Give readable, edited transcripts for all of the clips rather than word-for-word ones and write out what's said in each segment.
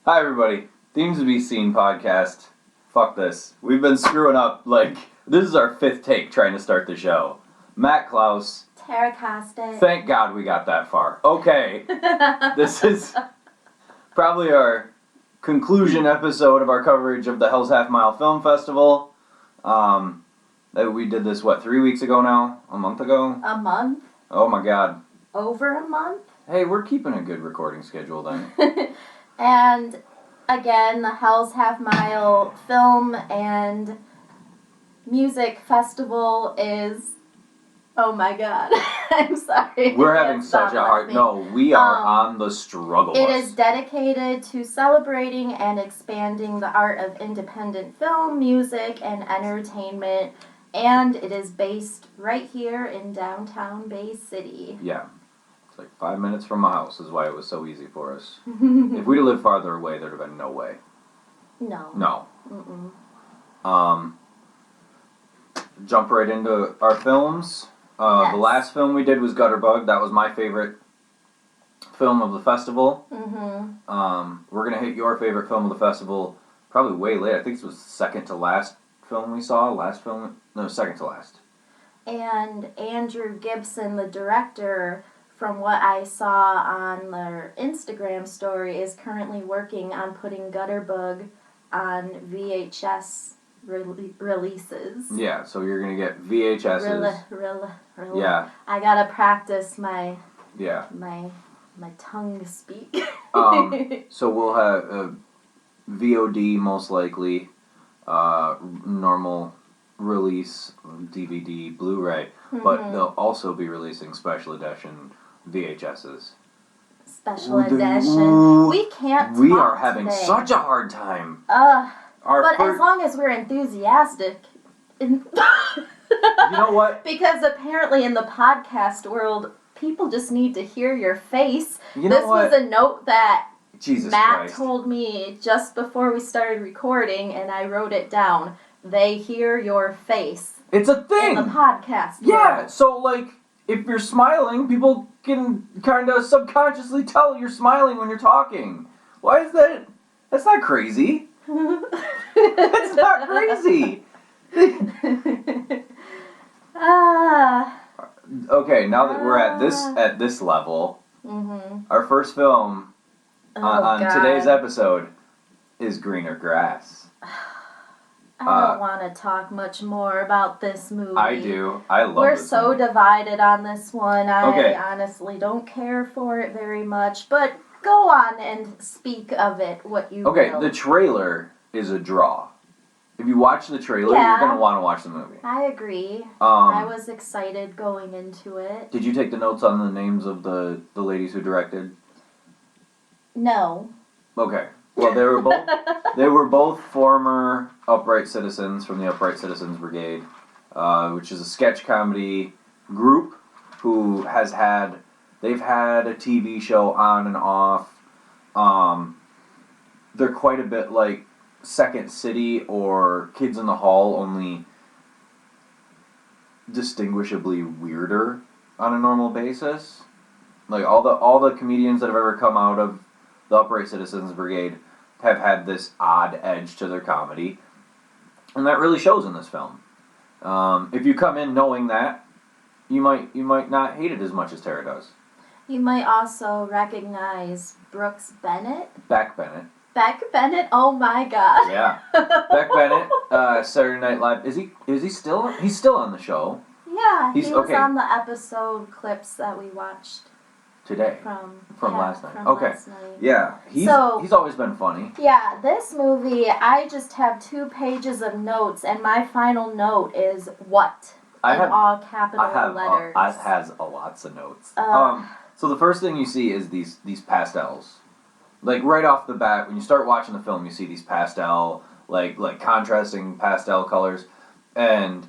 Hi everybody, Themes to Be Seen podcast. Fuck this. We've been screwing up, this is our fifth take trying to start the show. Matt Klaus. Tara Costin. Thank God we got that far. Okay, this is probably our conclusion episode of our coverage of the Hell's Half Mile Film Festival. We did this, 3 weeks ago now? A month ago? A month? Oh my God. Over a month? Hey, we're keeping a good recording schedule then. And again, the Hell's Half Mile Film and Music Festival is, oh my God, I'm sorry. We're having such a hard, we are on the struggle bus. It is dedicated to celebrating and expanding the art of independent film, music, and entertainment, and it is based right here in downtown Bay City. Yeah. It's 5 minutes from my house is why it was so easy for us. If we'd have lived farther away, there'd have been no way. No. No. Mm-mm. Jump right into our films. Yes. The last film we did was Gutterbug. That was my favorite film of the festival. Mm-hmm. We're going to hit your favorite film of the festival probably way later. I think this was second to last film we saw. Second to last. And Andrew Gibson, the director, from what I saw on their Instagram story, is currently working on putting Gutterbug on VHS releases. Yeah, so you're going to get VHSs. Yeah. I gotta practice my Yeah. my tongue speak. So we'll have VOD most likely, normal release, DVD, Blu-ray, but they'll also be releasing special edition VHSs. Special edition. We can't. We are having today. such a hard time. As long as we're enthusiastic. You know what? Because apparently in the podcast world, people just need to hear your face. You know this what? was a note that Matt Christ. told me just before we started recording, and I wrote it down. They hear your face. It's a thing! In the podcast Yeah, world. so if you're smiling, people can kind of subconsciously tell you're smiling when you're talking. Why is that? That's not crazy. That's not crazy. Okay, now that we're at this level, our first film on today's episode is Greener Grass. I don't want to talk much more about this movie. I do. I love We're this so movie. divided on this one. Okay. I honestly don't care for it very much, but go on and speak of it, what you will. The trailer is a draw. If you watch the trailer, you're going to want to watch the movie. I agree. I was excited going into it. Did you take the notes on the names of the ladies who directed? No. Okay. Well, they were both former Upright Citizens from the Upright Citizens Brigade, which is a sketch comedy group who they've had a TV show on and off. They're quite a bit like Second City or Kids in the Hall, only distinguishably weirder on a normal basis. All the comedians that have ever come out of the Upright Citizens Brigade have had this odd edge to their comedy, and that really shows in this film. If you come in knowing that, you might not hate it as much as Tara does. You might also recognize Brooks Bennett. Beck Bennett. Beck Bennett? Oh my God. Yeah. Beck Bennett, Saturday Night Live. Is he still? He's still on the show. Yeah, he was on the episode clips that we watched. Today. From last night. Last night. Yeah. He's always been funny. Yeah, this movie, I just have 2 pages of notes, and my final note is what? All capital letters. I has lots of notes. So the first thing you see is these pastels. Right off the bat, when you start watching the film, you see these pastel, contrasting pastel colors. And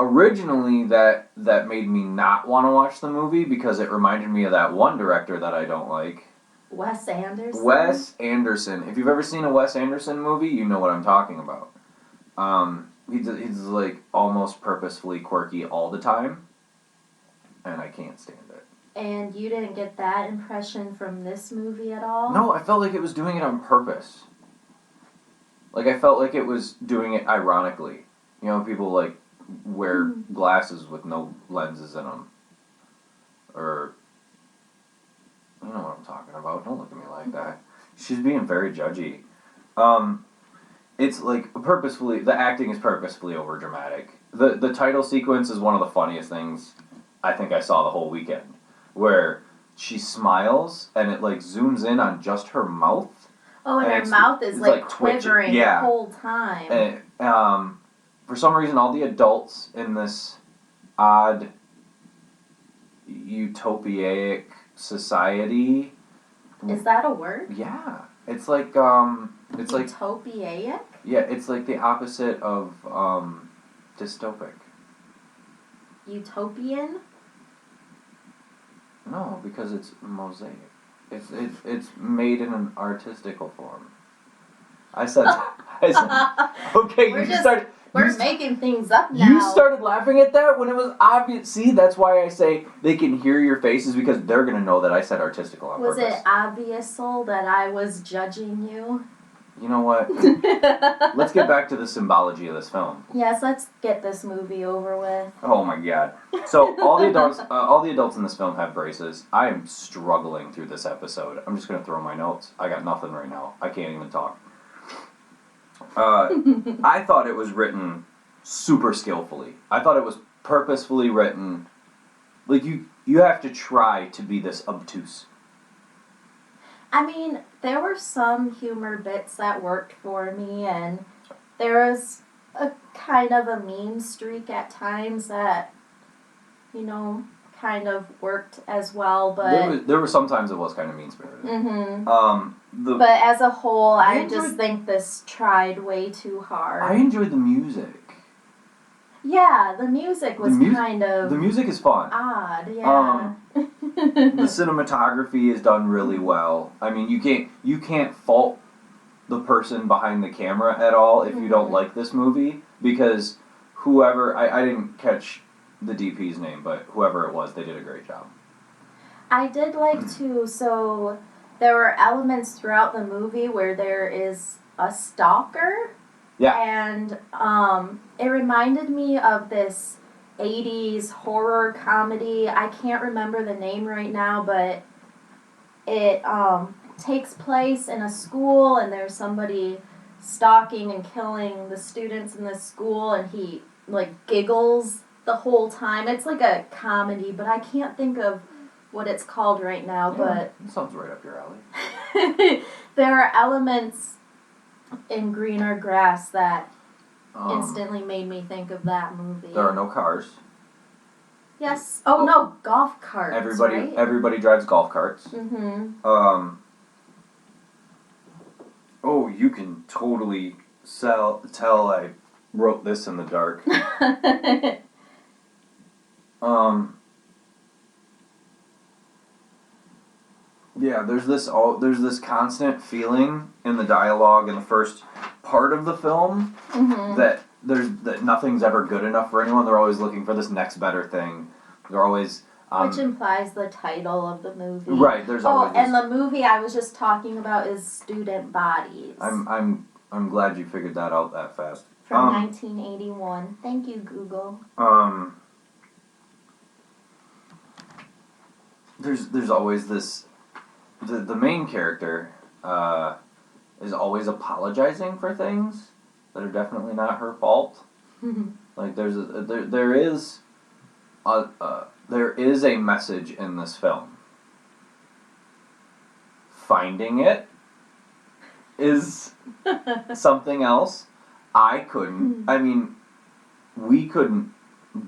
originally that made me not want to watch the movie because it reminded me of that one director that I don't like. Wes Anderson? Wes Anderson. If you've ever seen a Wes Anderson movie, you know what I'm talking about. He's almost purposefully quirky all the time. And I can't stand it. And you didn't get that impression from this movie at all? No, I felt like it was doing it on purpose. Like, I felt like it was doing it ironically. You know, people, like, wear glasses with no lenses in them. Or, you know what I'm talking about. Don't look at me like that. She's being very judgy. It's, like, purposefully, the acting is purposefully overdramatic. The title sequence is one of the funniest things I think I saw the whole weekend. Where she smiles, and it, like, zooms in on just her mouth. Oh, and her mouth is like quivering the whole time. And, for some reason, all the adults in this odd, utopiaic society. Is that a word? Yeah, it's like it's like utopiaic. Yeah, it's like the opposite of dystopic. Utopian. No, because it's mosaic. It's made in an artistical form. I said okay. We're making things up now. You started laughing at that when it was obvious. See, that's why I say they can hear your faces because they're gonna know that I said artistical on purpose. Was it obvious that I was judging you? You know what? Let's get back to the symbology of this film. Yes, let's get this movie over with. Oh my god! So all the adults in this film have braces. I am struggling through this episode. I'm just gonna throw my notes. I got nothing right now. I can't even talk. I thought it was written super skillfully. I thought it was purposefully written. Like you have to try to be this obtuse. I mean, there were some humor bits that worked for me, and there was a kind of a meme streak at times that, you know, kind of worked as well, but... There were some times it was kind of mean-spirited. Mm-hmm. But as a whole, I just think this tried way too hard. I enjoyed the music. Yeah, the music was kind of... The music is fun. Odd, yeah. The cinematography is done really well. I mean, you can't fault the person behind the camera at all if you don't like this movie, because whoever... I didn't catch the DP's name, but whoever it was, they did a great job. I did like to, so there were elements throughout the movie where there is a stalker. Yeah. And it reminded me of this 80s horror comedy. I can't remember the name right now, but it takes place in a school, and there's somebody stalking and killing the students in this school, and he, like, giggles the whole time. It's like a comedy, but I can't think of what it's called right now, but... It sounds right up your alley. There are elements in Greener Grass that instantly made me think of that movie. There are no cars. Yes. Oh, no, golf carts, right? Everybody drives golf carts. Mm-hmm. Oh, you can totally tell I wrote this in the dark. Yeah, there's this constant feeling in the dialogue in the first part of the film that nothing's ever good enough for anyone. They're always looking for this next better thing. They're always which implies the title of the movie. Right, there's always and the movie I was just talking about is Student Bodies. I'm glad you figured that out that fast. From 1981. Thank you, Google. There's always this. The main character is always apologizing for things that are definitely not her fault. Like there is a message in this film. Finding it is something else. I mean, we couldn't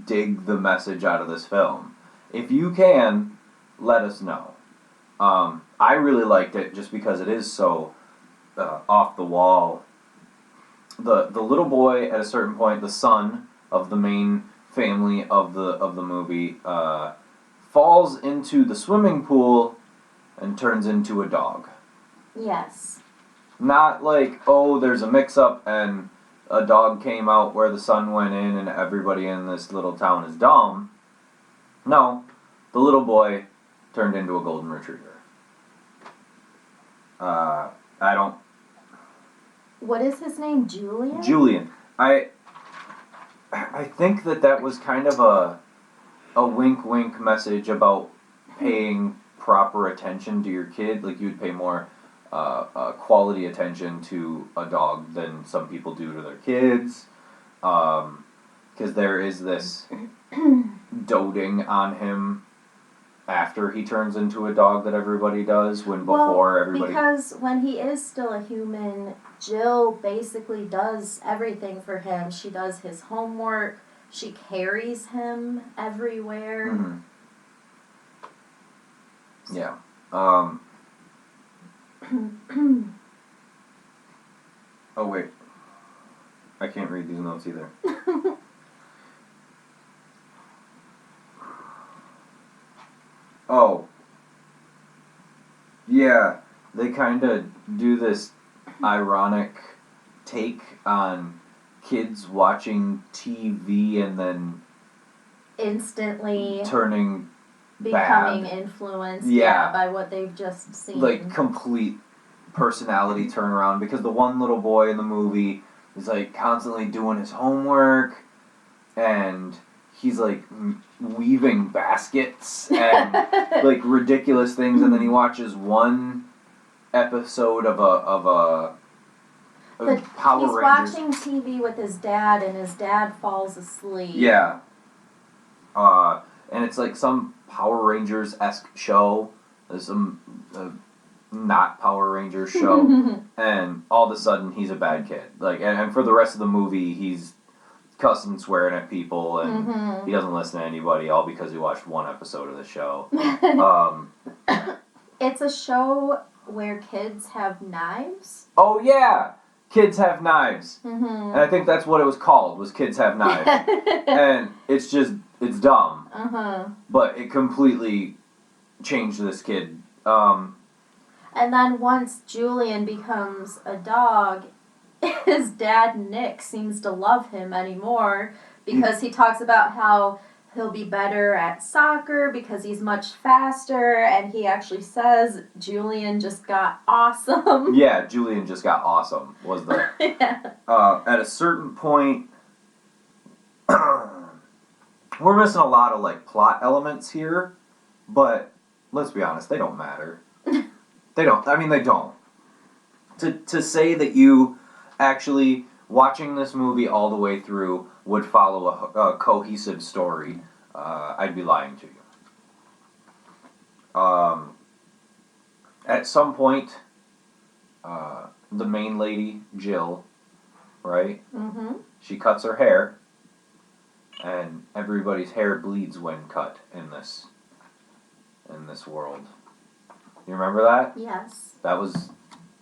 dig the message out of this film. If you can, let us know. I really liked it just because it is so off the wall. The little boy at a certain point, the son of the main family of the movie, falls into the swimming pool and turns into a dog. Yes. Not like, oh, there's a mix-up and a dog came out where the son went in and everybody in this little town is dumb. No, the little boy turned into a golden retriever. I don't... What is his name? Julian? Julian. I think that was kind of a wink-wink message about paying proper attention to your kid. Like, you would pay more quality attention to a dog than some people do to their kids. Because there is this doting on him after he turns into a dog that everybody does, when before everybody... because when he is still a human, Jill basically does everything for him. She does his homework. She carries him everywhere. Mm-hmm. Yeah. Oh, wait. I can't read these notes either. Oh. Yeah. They kind of do this ironic take on kids watching TV and then instantly turning becoming bad. influenced Yeah. by what they've just seen. Like, complete personality turnaround, because the one little boy in the movie is like constantly doing his homework, and he's like weaving baskets and like ridiculous things, and then he watches one episode of a Power he's Rangers. watching TV with his dad, and his dad falls asleep. Yeah. And it's like some Power Rangers-esque show. There's some not Power Rangers show. And all of a sudden, he's a bad kid. Like, and for the rest of the movie, he's cussing, swearing at people, and he doesn't listen to anybody, all because he watched one episode of the show. It's a show where kids have knives. Oh, yeah! Kids Have Knives. Mm-hmm. And I think that's what it was called, was Kids Have Knives. And it's dumb. But it completely changed this kid. And then once Julian becomes a dog, his dad, Nick, seems to love him anymore, because he talks about how he'll be better at soccer because he's much faster, and he actually says Julian just got awesome. Yeah, Julian just got awesome, was the... Yeah. At a certain point, we're missing a lot of, like, plot elements here, but let's be honest, they don't matter. They don't. To say that you actually, watching this movie all the way through, would follow a cohesive story, I'd be lying to you. At some point, the main lady, Jill, right? Mm-hmm. She cuts her hair, and everybody's hair bleeds when cut in this world. You remember that? Yes. That was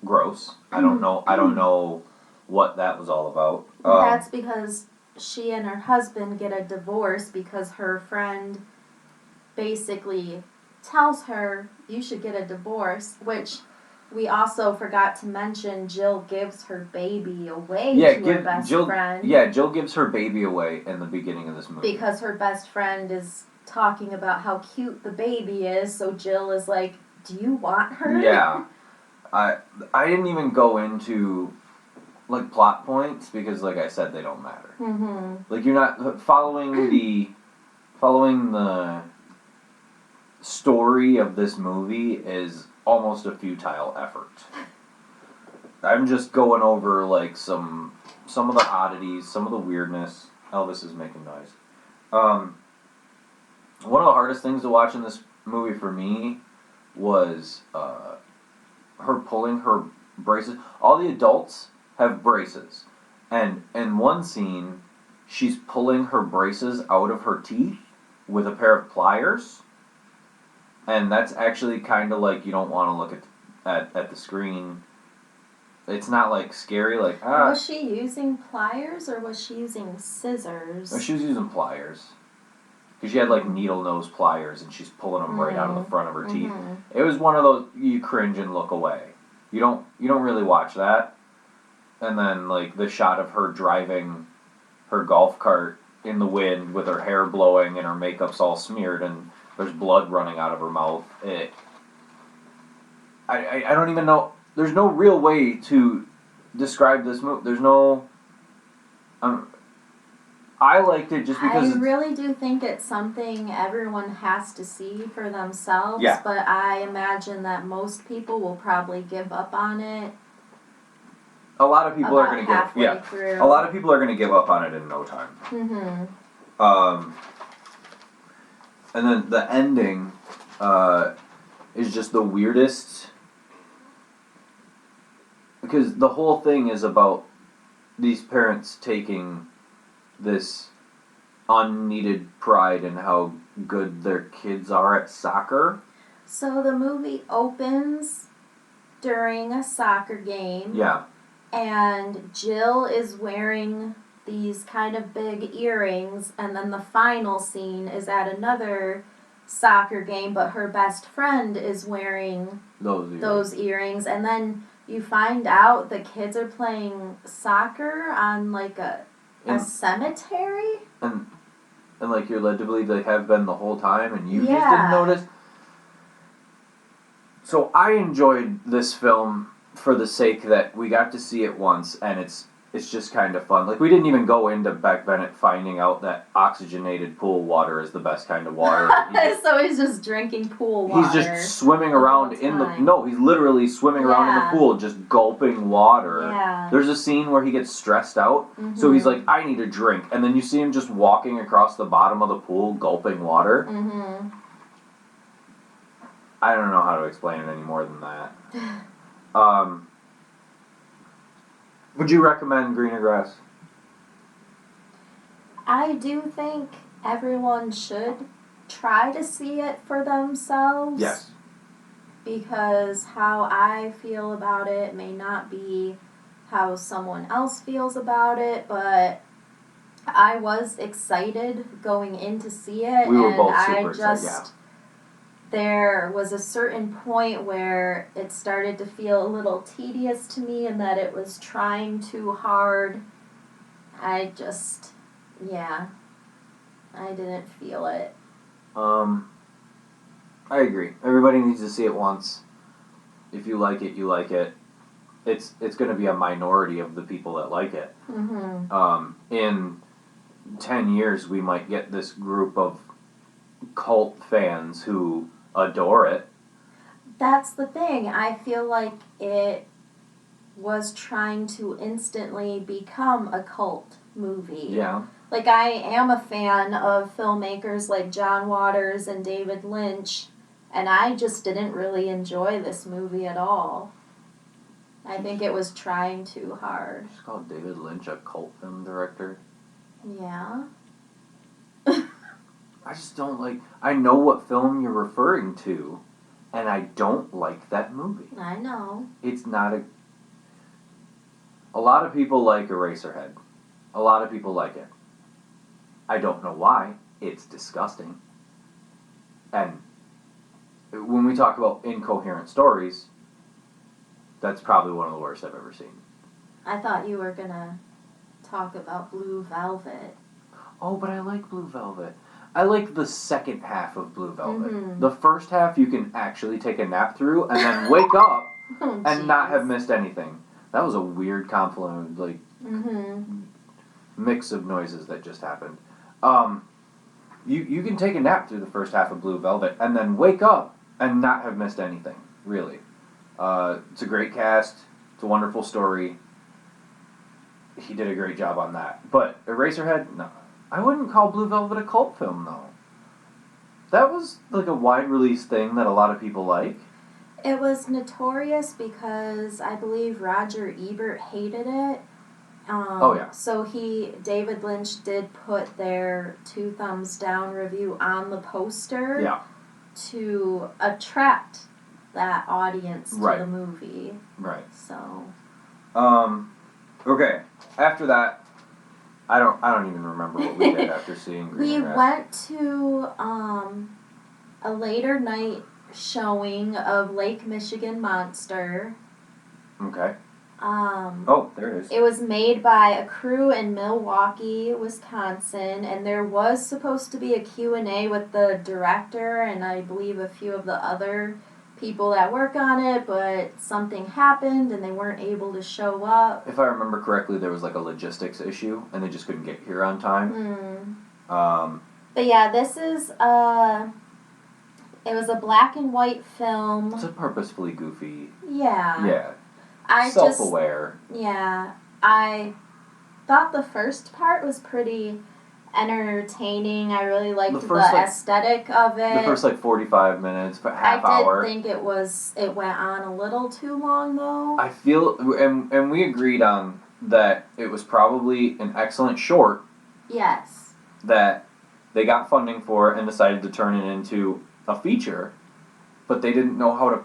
gross. I don't know what that was all about. That's because she and her husband get a divorce because her friend basically tells her, you should get a divorce, which we also forgot to mention, Jill gives her baby away to her best friend. Yeah, Jill gives her baby away in the beginning of this movie. Because her best friend is talking about how cute the baby is, so Jill is like, do you want her? Yeah. I didn't even go into, like, plot points, because, like I said, they don't matter. Mm-hmm. Like, you're not following the story of this movie is almost a futile effort. I'm just going over, like, some of the oddities, some of the weirdness. Elvis is making noise. One of the hardest things to watch in this movie for me was her pulling her braces. All the adults have braces. And in one scene, she's pulling her braces out of her teeth with a pair of pliers. And that's actually kind of like, you don't want to look at the screen. It's not like scary, like, Was she using pliers or was she using scissors? No, she was using pliers. Because she had like needle nose pliers and she's pulling them right out of the front of her teeth. It was one of those, you cringe and look away. You don't really watch that. And then like the shot of her driving her golf cart in the wind with her hair blowing and her makeup's all smeared, and There's blood running out of her mouth. I don't even know. There's no real way to describe this movie. There's no. I liked it just because. I really do think it's something everyone has to see for themselves. Yeah. But I imagine that most people will probably give up on it. A lot of people are going to give. Through. A lot of people are going to give up on it in no time. And then the ending is just the weirdest. Because the whole thing is about these parents taking this unneeded pride in how good their kids are at soccer. So the movie opens during a soccer game. Yeah. And Jill is wearing these kind of big earrings, and then the final scene is at another soccer game, but her best friend is wearing those earrings, and then you find out the kids are playing soccer on like a cemetery. And like you're led to believe they have been the whole time, and you just didn't notice. So I enjoyed this film for the sake that we got to see it once, and it's just kind of fun. Like, we didn't even go into Beck Bennett finding out that oxygenated pool water is the best kind of water. So he's just drinking pool water. He's just swimming around in the... No, he's literally swimming around in the pool, just gulping water. Yeah. There's a scene where he gets stressed out, so he's like, I need a drink. And then you see him just walking across the bottom of the pool, gulping water. I don't know how to explain it any more than that. Would you recommend Greener Grass? I do think everyone should try to see it for themselves. Yes. Because how I feel about it may not be how someone else feels about it, but I was excited going in to see it. We were both super excited, yeah. There was a certain point where it started to feel a little tedious to me and that it was trying too hard. I didn't feel it. I agree. Everybody needs to see it once. If you like it, you like it. It's going to be a minority of the people that like it. In 10 years, we might get this group of cult fans who adore it. That's the thing. I feel like it was trying to instantly become a cult movie. Yeah. Like, I am a fan of filmmakers like John Waters and David Lynch, and I just didn't really enjoy this movie at all. I think it was trying too hard. Just called David Lynch a cult film director. Yeah. I just don't like... I know what film you're referring to, and I don't like that movie. I know. It's not a... A lot of people like Eraserhead. A lot of people like it. I don't know why. It's disgusting. And when we talk about incoherent stories, that's probably one of the worst I've ever seen. I thought you were gonna talk about Blue Velvet. Oh, but I like Blue Velvet. I like the second half of Blue Velvet. The first half you can actually take a nap through and then wake up and not have missed anything. That was a weird confluent, like, mix of noises that just happened. You can take a nap through the first half of Blue Velvet and then wake up and not have missed anything, really. It's a great cast. It's a wonderful story. He did a great job on that. But Eraserhead, no. I wouldn't call Blue Velvet a cult film, though. That was like a wide release thing that a lot of people like. It was notorious because I believe Roger Ebert hated it. So David Lynch did put their 2 thumbs down review on the poster to attract that audience to the movie. Right. So. Okay. After that, I don't even remember what we did after seeing Green Grass. We went to a later night showing of Lake Michigan Monster. Okay. Oh, there it is. It was made by a crew in Milwaukee, Wisconsin, and there was supposed to be a Q&A with the director and I believe a few of the other people that work on it, but something happened and they weren't able to show up. If I remember correctly, there was like a logistics issue and they just couldn't get here on time. But yeah, this is it was a black and white film. It's a purposefully goofy. Yeah. Yeah. I Self-aware. I thought the first part was pretty entertaining. I really liked the aesthetic of it. The first 45 minutes, half hour. I did think it went on a little too long though. I feel, and we agreed on that it was probably an excellent short. Yes. That they got funding for and decided to turn it into a feature, but they didn't know how to.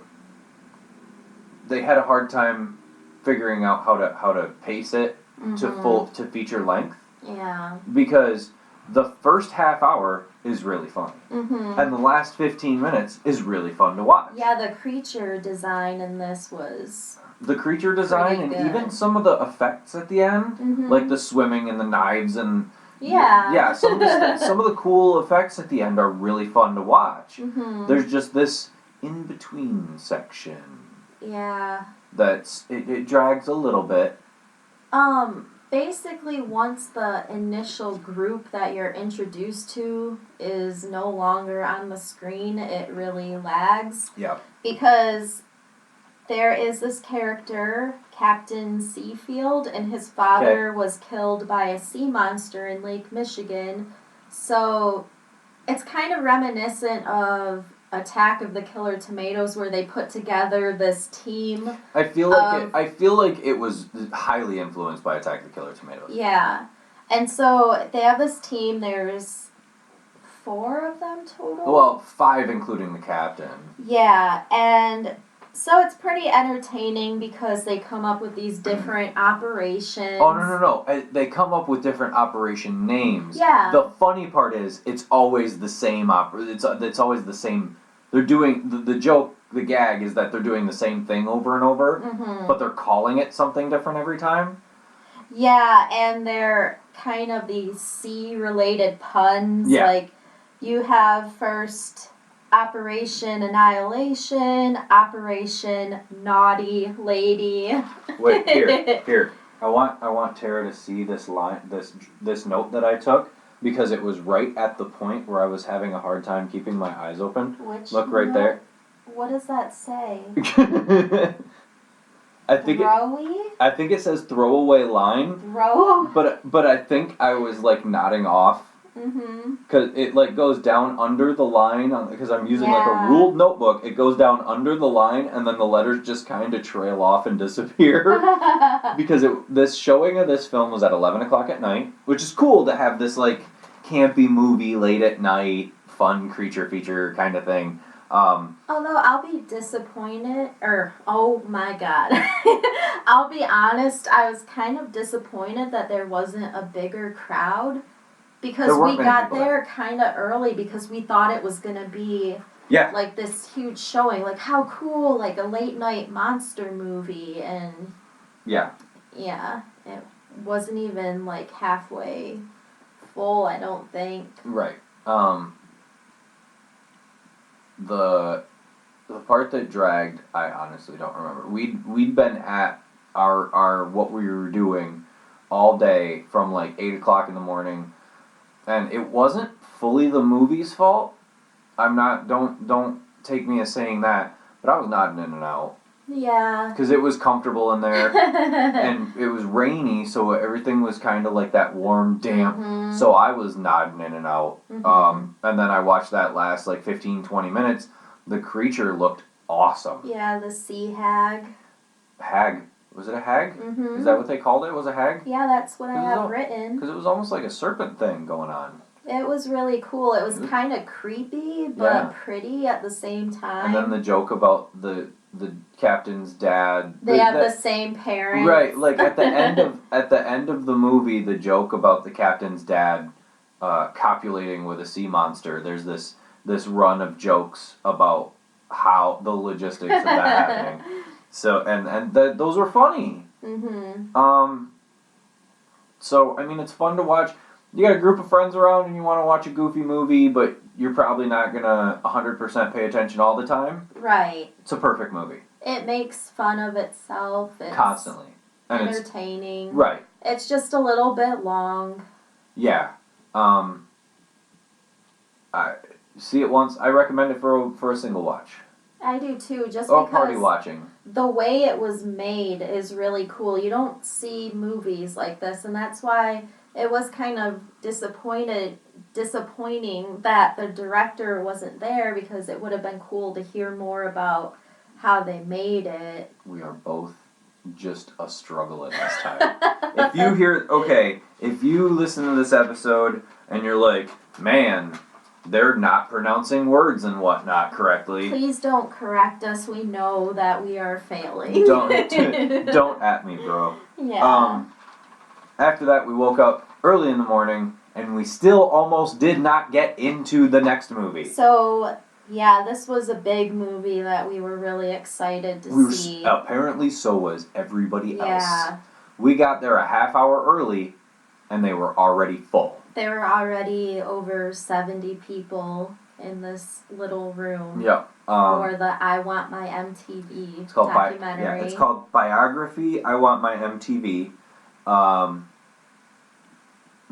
They had a hard time figuring out how to pace it to feature length. Yeah. Because the first half hour is really fun, and the last 15 minutes is really fun to watch. Yeah, the creature design in this was. The creature design and even some of the effects at the end, like the swimming and the knives and. Yeah, some of the cool effects at the end are really fun to watch. There's just this in between section. Yeah. It drags a little bit. Basically, once the initial group that you're introduced to is no longer on the screen, it really lags. Yeah. Because there is this character, Captain Seafield, and his father was killed by a sea monster in Lake Michigan. So it's kind of reminiscent of Attack of the Killer Tomatoes, where they put together this team. I feel like it was highly influenced by Attack of the Killer Tomatoes. Yeah, and so they have this team. There's 4 of them total. Well, 5 including the captain. Yeah, and so it's pretty entertaining because they come up with these different operations. Oh, no. They come up with different operation names. Yeah. The funny part is, it's always the same it's always the same. They're doing, the joke, the gag is that they're doing the same thing over and over, but they're calling it something different every time. Yeah, and they're kind of these sea-related puns. Yeah. Like, you have first Operation Annihilation, Operation Naughty Lady. Wait, here. I want Tara to see this line, this note that I took, because it was right at the point where I was having a hard time keeping my eyes open. Look right note? there. What does that say? I think it says throwaway line. Throw. But I think I was nodding off. Because it goes down under the line because I'm using a ruled notebook. It goes down under the line and then the letters just kind of trail off and disappear. Because this showing of this film was at 11 o'clock at night, which is cool to have this campy movie late at night, fun creature feature kind of thing. Although I'll be disappointed, oh my god, I'll be honest, I was kind of disappointed that there wasn't a bigger crowd. Because we got there kind of early because we thought it was going to be this huge showing. How cool, a late night monster movie. And yeah, it wasn't even halfway full, I don't think. Right. The part that dragged, I honestly don't remember. We'd been at our what we were doing all day from 8 o'clock in the morning. And it wasn't fully the movie's fault. I'm not. Don't take me as saying that. But I was nodding in and out. Yeah. Because it was comfortable in there, and it was rainy, so everything was kind of that warm, damp. So I was nodding in and out. And then I watched that last 15, 20 minutes. The creature looked awesome. Yeah, the sea hag. Hag. Was it a hag? Is that what they called it? Was it a hag? Yeah, that's what I have written. Because it was almost like a serpent thing going on. It was really cool. It was kind of creepy, but pretty at the same time. And then the joke about the captain's dad. They have the same parents. Right, at the end of the movie, the joke about the captain's dad copulating with a sea monster. There's this run of jokes about how the logistics of that happening. So, and those were funny. So, I mean, it's fun to watch. You got a group of friends around and you want to watch a goofy movie, but you're probably not going to 100% pay attention all the time. Right. It's a perfect movie. It makes fun of itself. It's constantly. And entertaining. Right. It's just a little bit long. Yeah. I see it once. I recommend it for a single watch. I do too, just or because party watching. The way it was made is really cool. You don't see movies like this, and that's why it was kind of disappointing that the director wasn't there, because it would have been cool to hear more about how they made it. We are both just a struggle at this time. If you listen to this episode and you're like, man, they're not pronouncing words and whatnot correctly. Please don't correct us. We know that we are failing. Don't at me, bro. Yeah. After that, we woke up early in the morning, and we still almost did not get into the next movie. So, yeah, this was a big movie that we were really excited to see. Apparently, so was everybody else. Yeah. We got there a half hour early, and they were already full. There were already over 70 people in this little room. Yep. For the I Want My MTV documentary. It's called Biography, I Want My MTV.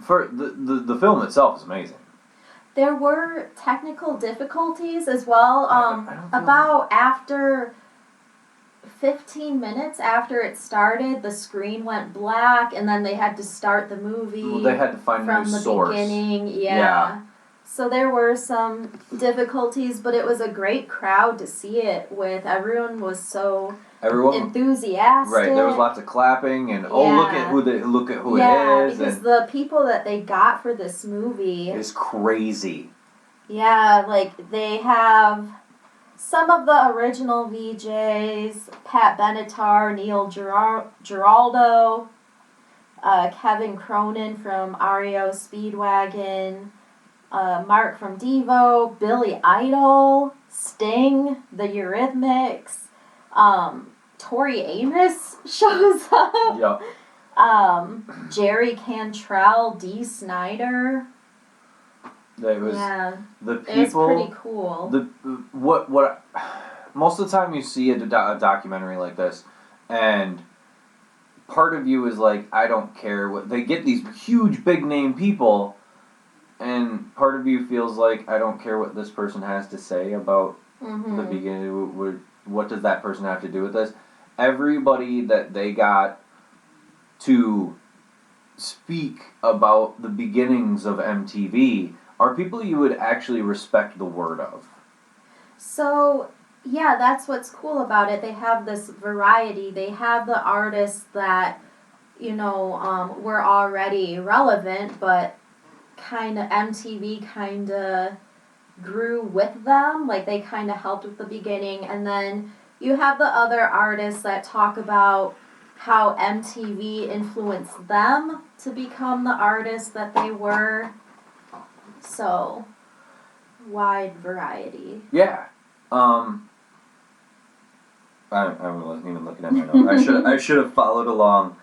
For the film itself is amazing. There were technical difficulties as well. About after 15 minutes after it started, the screen went black, and then they had to start the movie. Well, they had to find a new source. From the beginning, yeah. So there were some difficulties, but it was a great crowd to see it with. Everyone was so enthusiastic. Right, there was lots of clapping and look at who it is. Yeah, because the people that they got for this movie is crazy. Yeah, like they have some of the original VJs: Pat Benatar, Neil Giraldo, Kevin Cronin from REO Speedwagon, Mark from Devo, Billy Idol, Sting, the Eurythmics, Tori Amos shows up. Yep. Jerry Cantrell, Dee Snider. The people. It was pretty cool. What most of the time you see a documentary like this, and part of you is like, I don't care what they get, these huge big name people, and part of you feels like, I don't care what this person has to say about the beginning. What does that person have to do with this? Everybody that they got to speak about the beginnings of MTV are people you would actually respect the word of. So, yeah, that's what's cool about it. They have this variety. They have the artists that, were already relevant, but MTV kind of grew with them. Like, they kind of helped with the beginning. And then you have the other artists that talk about how MTV influenced them to become the artists that they were. So, wide variety. Yeah. I wasn't even looking at my notes. I should have followed along.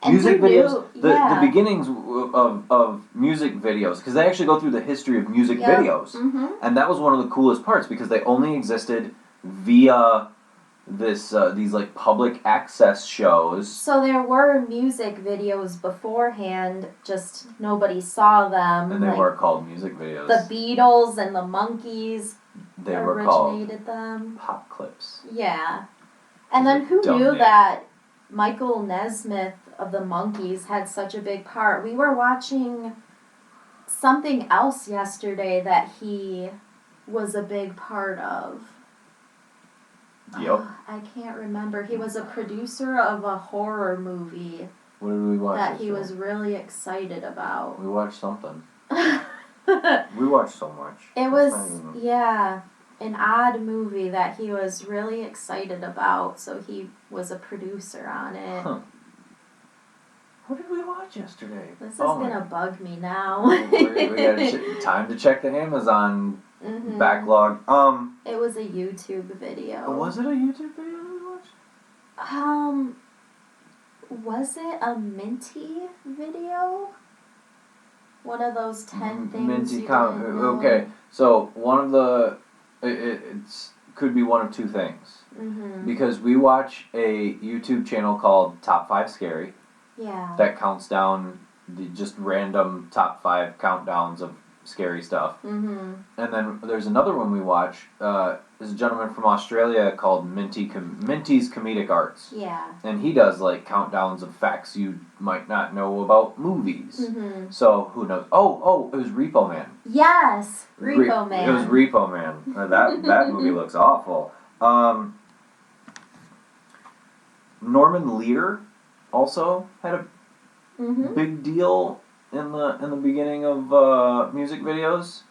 Music videos. The beginnings of music videos, because they actually go through the history of music videos, and that was one of the coolest parts, because they only existed via these like public access shows. So there were music videos beforehand, just nobody saw them. And they weren't called music videos. The Beatles and the Monkees originated them. Pop clips. Yeah. And then who knew that Michael Nesmith of the Monkees had such a big part? We were watching something else yesterday that he was a big part of. Yep. I can't remember. He was a producer of a horror movie. What did we watch? That he was really excited about. We watched something. We watched so much. It was, an odd movie that he was really excited about, so he was a producer on it. Huh. What did we watch yesterday? This is gonna bug me now. we got time to check the Amazon backlog. It was a YouTube video. Was it a YouTube video we watched? Was it a Minty video? One of those 10 things Minty you didn't know? Okay, so one of the it's could be one of two things. Mm-hmm. Because we watch a YouTube channel called Top 5 Scary. Yeah. That counts down the just random top 5 countdowns of scary stuff. Mm-hmm. And then there's another one we watch. There's a gentleman from Australia called Minty's Comedic Arts. Yeah. And he does like countdowns of facts you might not know about movies. Mm-hmm. So who knows? Oh, it was Repo Man. Yes, Repo Man. It was Repo Man. That movie looks awful. Norman Lear also had a big deal in the beginning of music videos,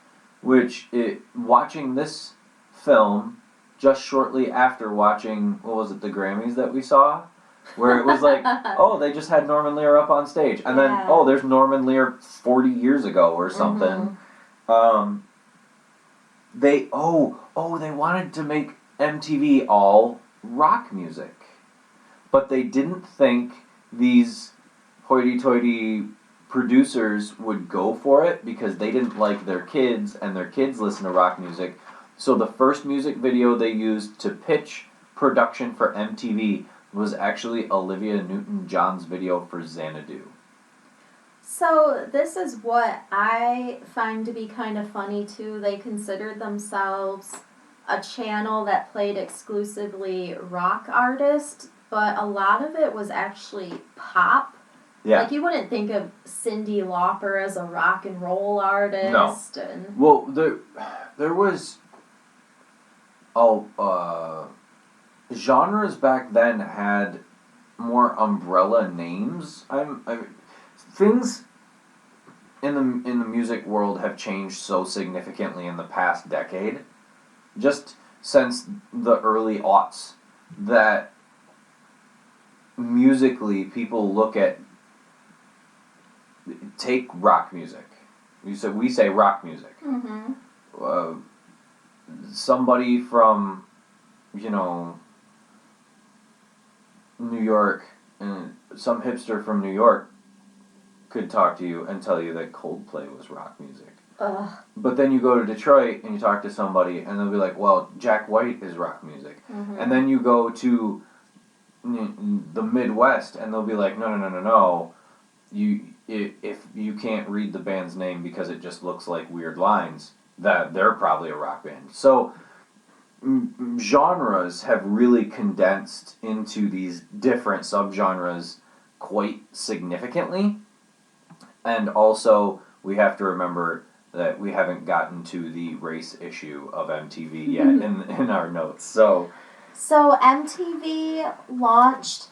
which watching this film just shortly after watching the Grammys that we saw, where it was like, oh, they just had Norman Lear up on stage, and then there's Norman Lear 40 years ago or something. They wanted to make MTV all rock music. But they didn't think these hoity-toity producers would go for it because they didn't like their kids, and their kids listen to rock music. So the first music video they used to pitch production for MTV was actually Olivia Newton-John's video for Xanadu. So this is what I find to be kind of funny too. They considered themselves a channel that played exclusively rock artists, but a lot of it was actually pop. Yeah. Like, you wouldn't think of Cyndi Lauper as a rock and roll artist. No. And well, there was... genres back then had more umbrella names. Things in the music world have changed so significantly in the past decade, just since the early aughts, that musically people look at, take rock music. We say rock music. Mm-hmm. Somebody from, New York, and some hipster from New York could talk to you and tell you that Coldplay was rock music. Ugh. But then you go to Detroit and you talk to somebody and they'll be like, well, Jack White is rock music. Mm-hmm. And then you go to the Midwest and they'll be like, no. If you can't read the band's name because it just looks like weird lines, that they're probably a rock band. So genres have really condensed into these different subgenres quite significantly. And also, we have to remember that we haven't gotten to the race issue of MTV yet in our notes. So MTV launched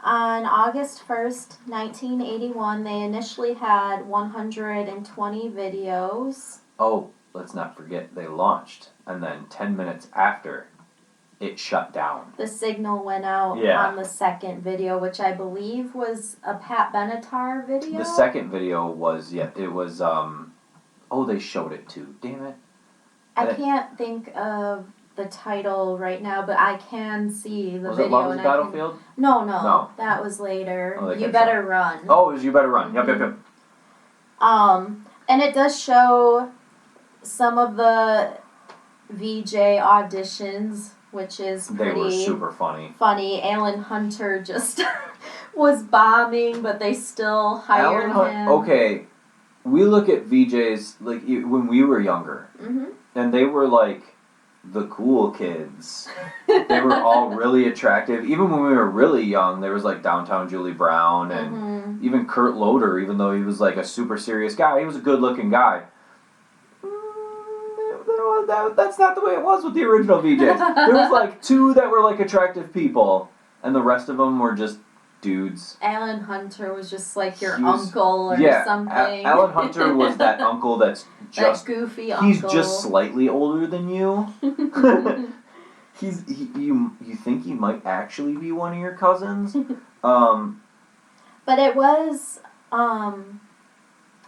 on August 1st, 1981. They initially had 120 videos. Oh, let's not forget they launched, and then 10 minutes after, it shut down. The signal went out on the second video, which I believe was a Pat Benatar video. The second video was, they showed it too. Damn it. I can't think of the title right now, but I can see the video. Was it Love is Battlefield? No. That was later. Oh, You Better Run. Oh, it was You Better Run. Mm-hmm. Yep. And it does show some of the VJ auditions, which is pretty... They were super funny. Alan Hunter just was bombing, but they still hired him. Okay, we look at VJs like when we were younger, and they were like the cool kids. They were all really attractive. Even when we were really young, there was like Downtown Julie Brown and even Kurt Loder, even though he was like a super serious guy, he was a good-looking guy. That's not the way it was with the original VJs. There was like two that were like attractive people, and the rest of them were just dudes. Alan Hunter was just like your uncle or something. Alan Hunter was that uncle that's just... that goofy uncle. He's just slightly older than you. You think he might actually be one of your cousins? But it was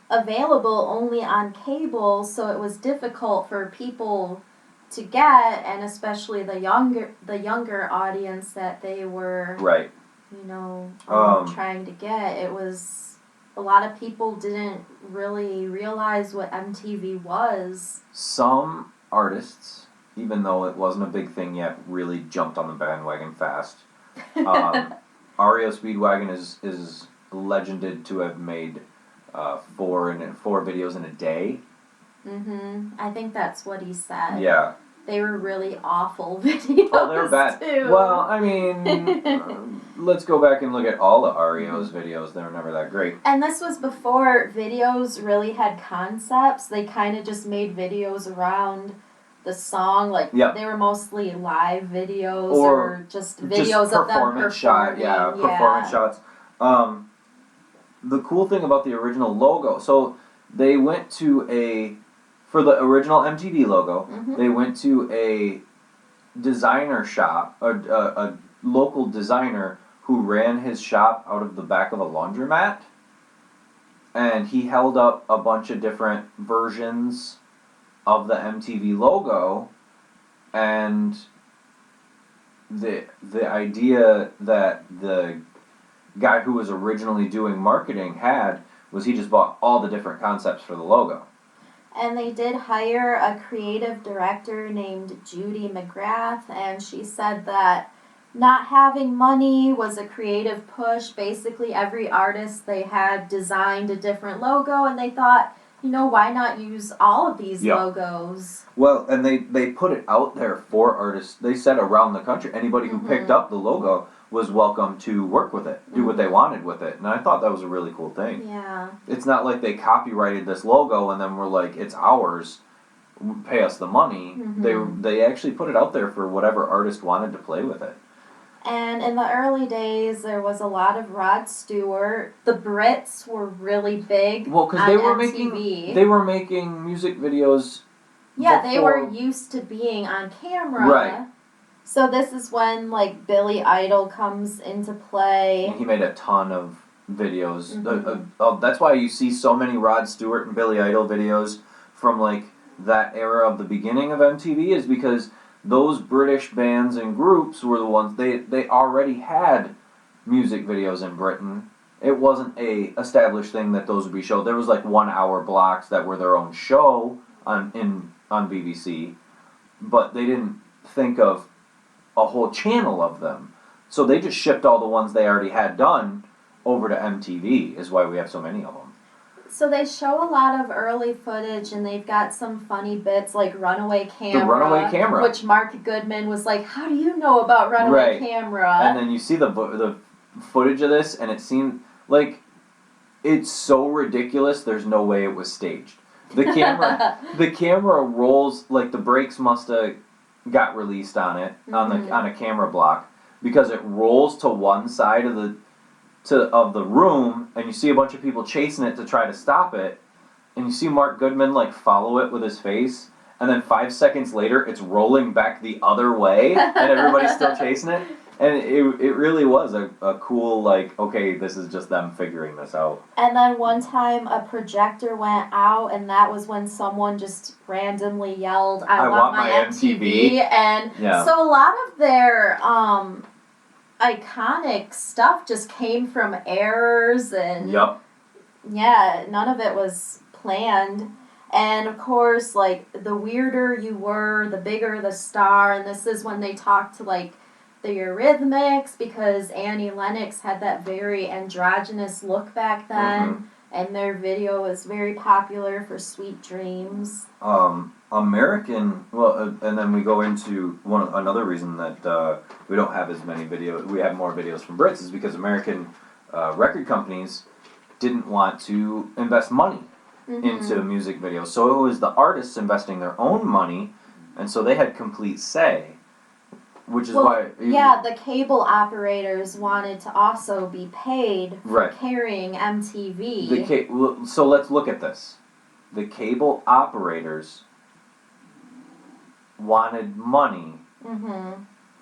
available only on cable, so it was difficult for people to get, and especially the younger audience that they were trying to get. It was, a lot of people didn't really realize what MTV was. Some artists, even though it wasn't a big thing yet, really jumped on the bandwagon fast. REO Speedwagon is legended to have made 4 videos in a day. I think that's what he said. Yeah. They were really awful videos. Oh, they were bad. Too. Well, I mean, let's go back and look at all of REO's videos. They were never that great. And this was before videos really had concepts. They kind of just made videos around the song. Like, they were mostly live videos or just videos of them performing. Performance shots. The cool thing about the original logo, so they went to for the original MTV logo, they went to a designer shop, a local designer who ran his shop out of the back of a laundromat, and he held up a bunch of different versions of the MTV logo, and the idea that the guy who was originally doing marketing had was he just bought all the different concepts for the logo. And they did hire a creative director named Judy McGrath, and she said that not having money was a creative push. Basically, every artist they had designed a different logo, and they thought, why not use all of these logos? Well, and they put it out there for artists. They said around the country, anybody who picked up the logo was welcome to work with it, do what they wanted with it. And I thought that was a really cool thing. Yeah. It's not like they copyrighted this logo and then were like, it's ours, pay us the money. They actually put it out there for whatever artist wanted to play with it. And in the early days, there was a lot of Rod Stewart. The Brits were really big. Well, because they were making music videos. Yeah, they were used to being on camera. Right. So this is when Billy Idol comes into play. He made a ton of videos. That's why you see so many Rod Stewart and Billy Idol videos from that era of the beginning of MTV, is because those British bands and groups were the ones, they already had music videos in Britain. It wasn't a established thing that those would be showed. There was 1 hour blocks that were their own show on BBC, but they didn't think of a whole channel of them. So they just shipped all the ones they already had done over to MTV, is why we have so many of them. So they show a lot of early footage, and they've got some funny bits like Runaway Camera. The Runaway Camera. Which Mark Goodman was like, how do you know about Runaway Camera? And then you see the footage of this, and it seemed like it's so ridiculous, there's no way it was staged. The camera rolls, the brakes must have got released on it, on a camera block, because it rolls to one side of the room, and you see a bunch of people chasing it to try to stop it, and you see Mark Goodman follow it with his face, and then 5 seconds later it's rolling back the other way, and everybody's still chasing it. And it really was a cool, okay, this is just them figuring this out. And then one time a projector went out, and that was when someone just randomly yelled, I want my MTV. And so a lot of their iconic stuff just came from errors, and none of it was planned. And of course, the weirder you were, the bigger the star, and this is when they talked to the Eurythmics, because Annie Lennox had that very androgynous look back then, and their video was very popular for Sweet Dreams. American, and then we go into another reason that we don't have as many videos, we have more videos from Brits, is because American record companies didn't want to invest money into music videos. So it was the artists investing their own money, and so they had complete say. Which is why... the cable operators wanted to also be paid for carrying MTV. So let's look at this. The cable operators wanted money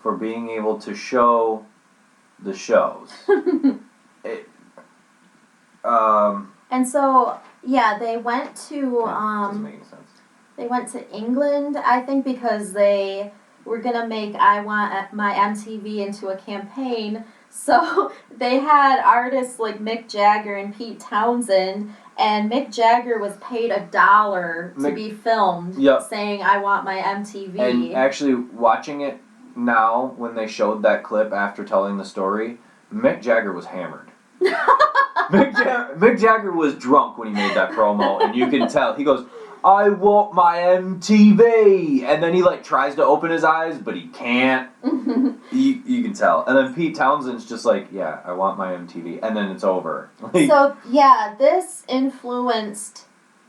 for being able to show the shows. And so, they went to... doesn't make any sense. They went to England, I think, because they... We're going to make I Want My MTV into a campaign. So they had artists like Mick Jagger and Pete Townsend, and Mick Jagger was paid $1 to be filmed saying, "I want my MTV." And actually, watching it now, when they showed that clip after telling the story, Mick Jagger was hammered. Mick Jagger was drunk when he made that promo, and you can tell. He goes, "I want my MTV," and then he like tries to open his eyes, but he can't. You can tell. And then Pete Townsend's just like, "Yeah, I want my MTV," and then it's over. So yeah, this influenced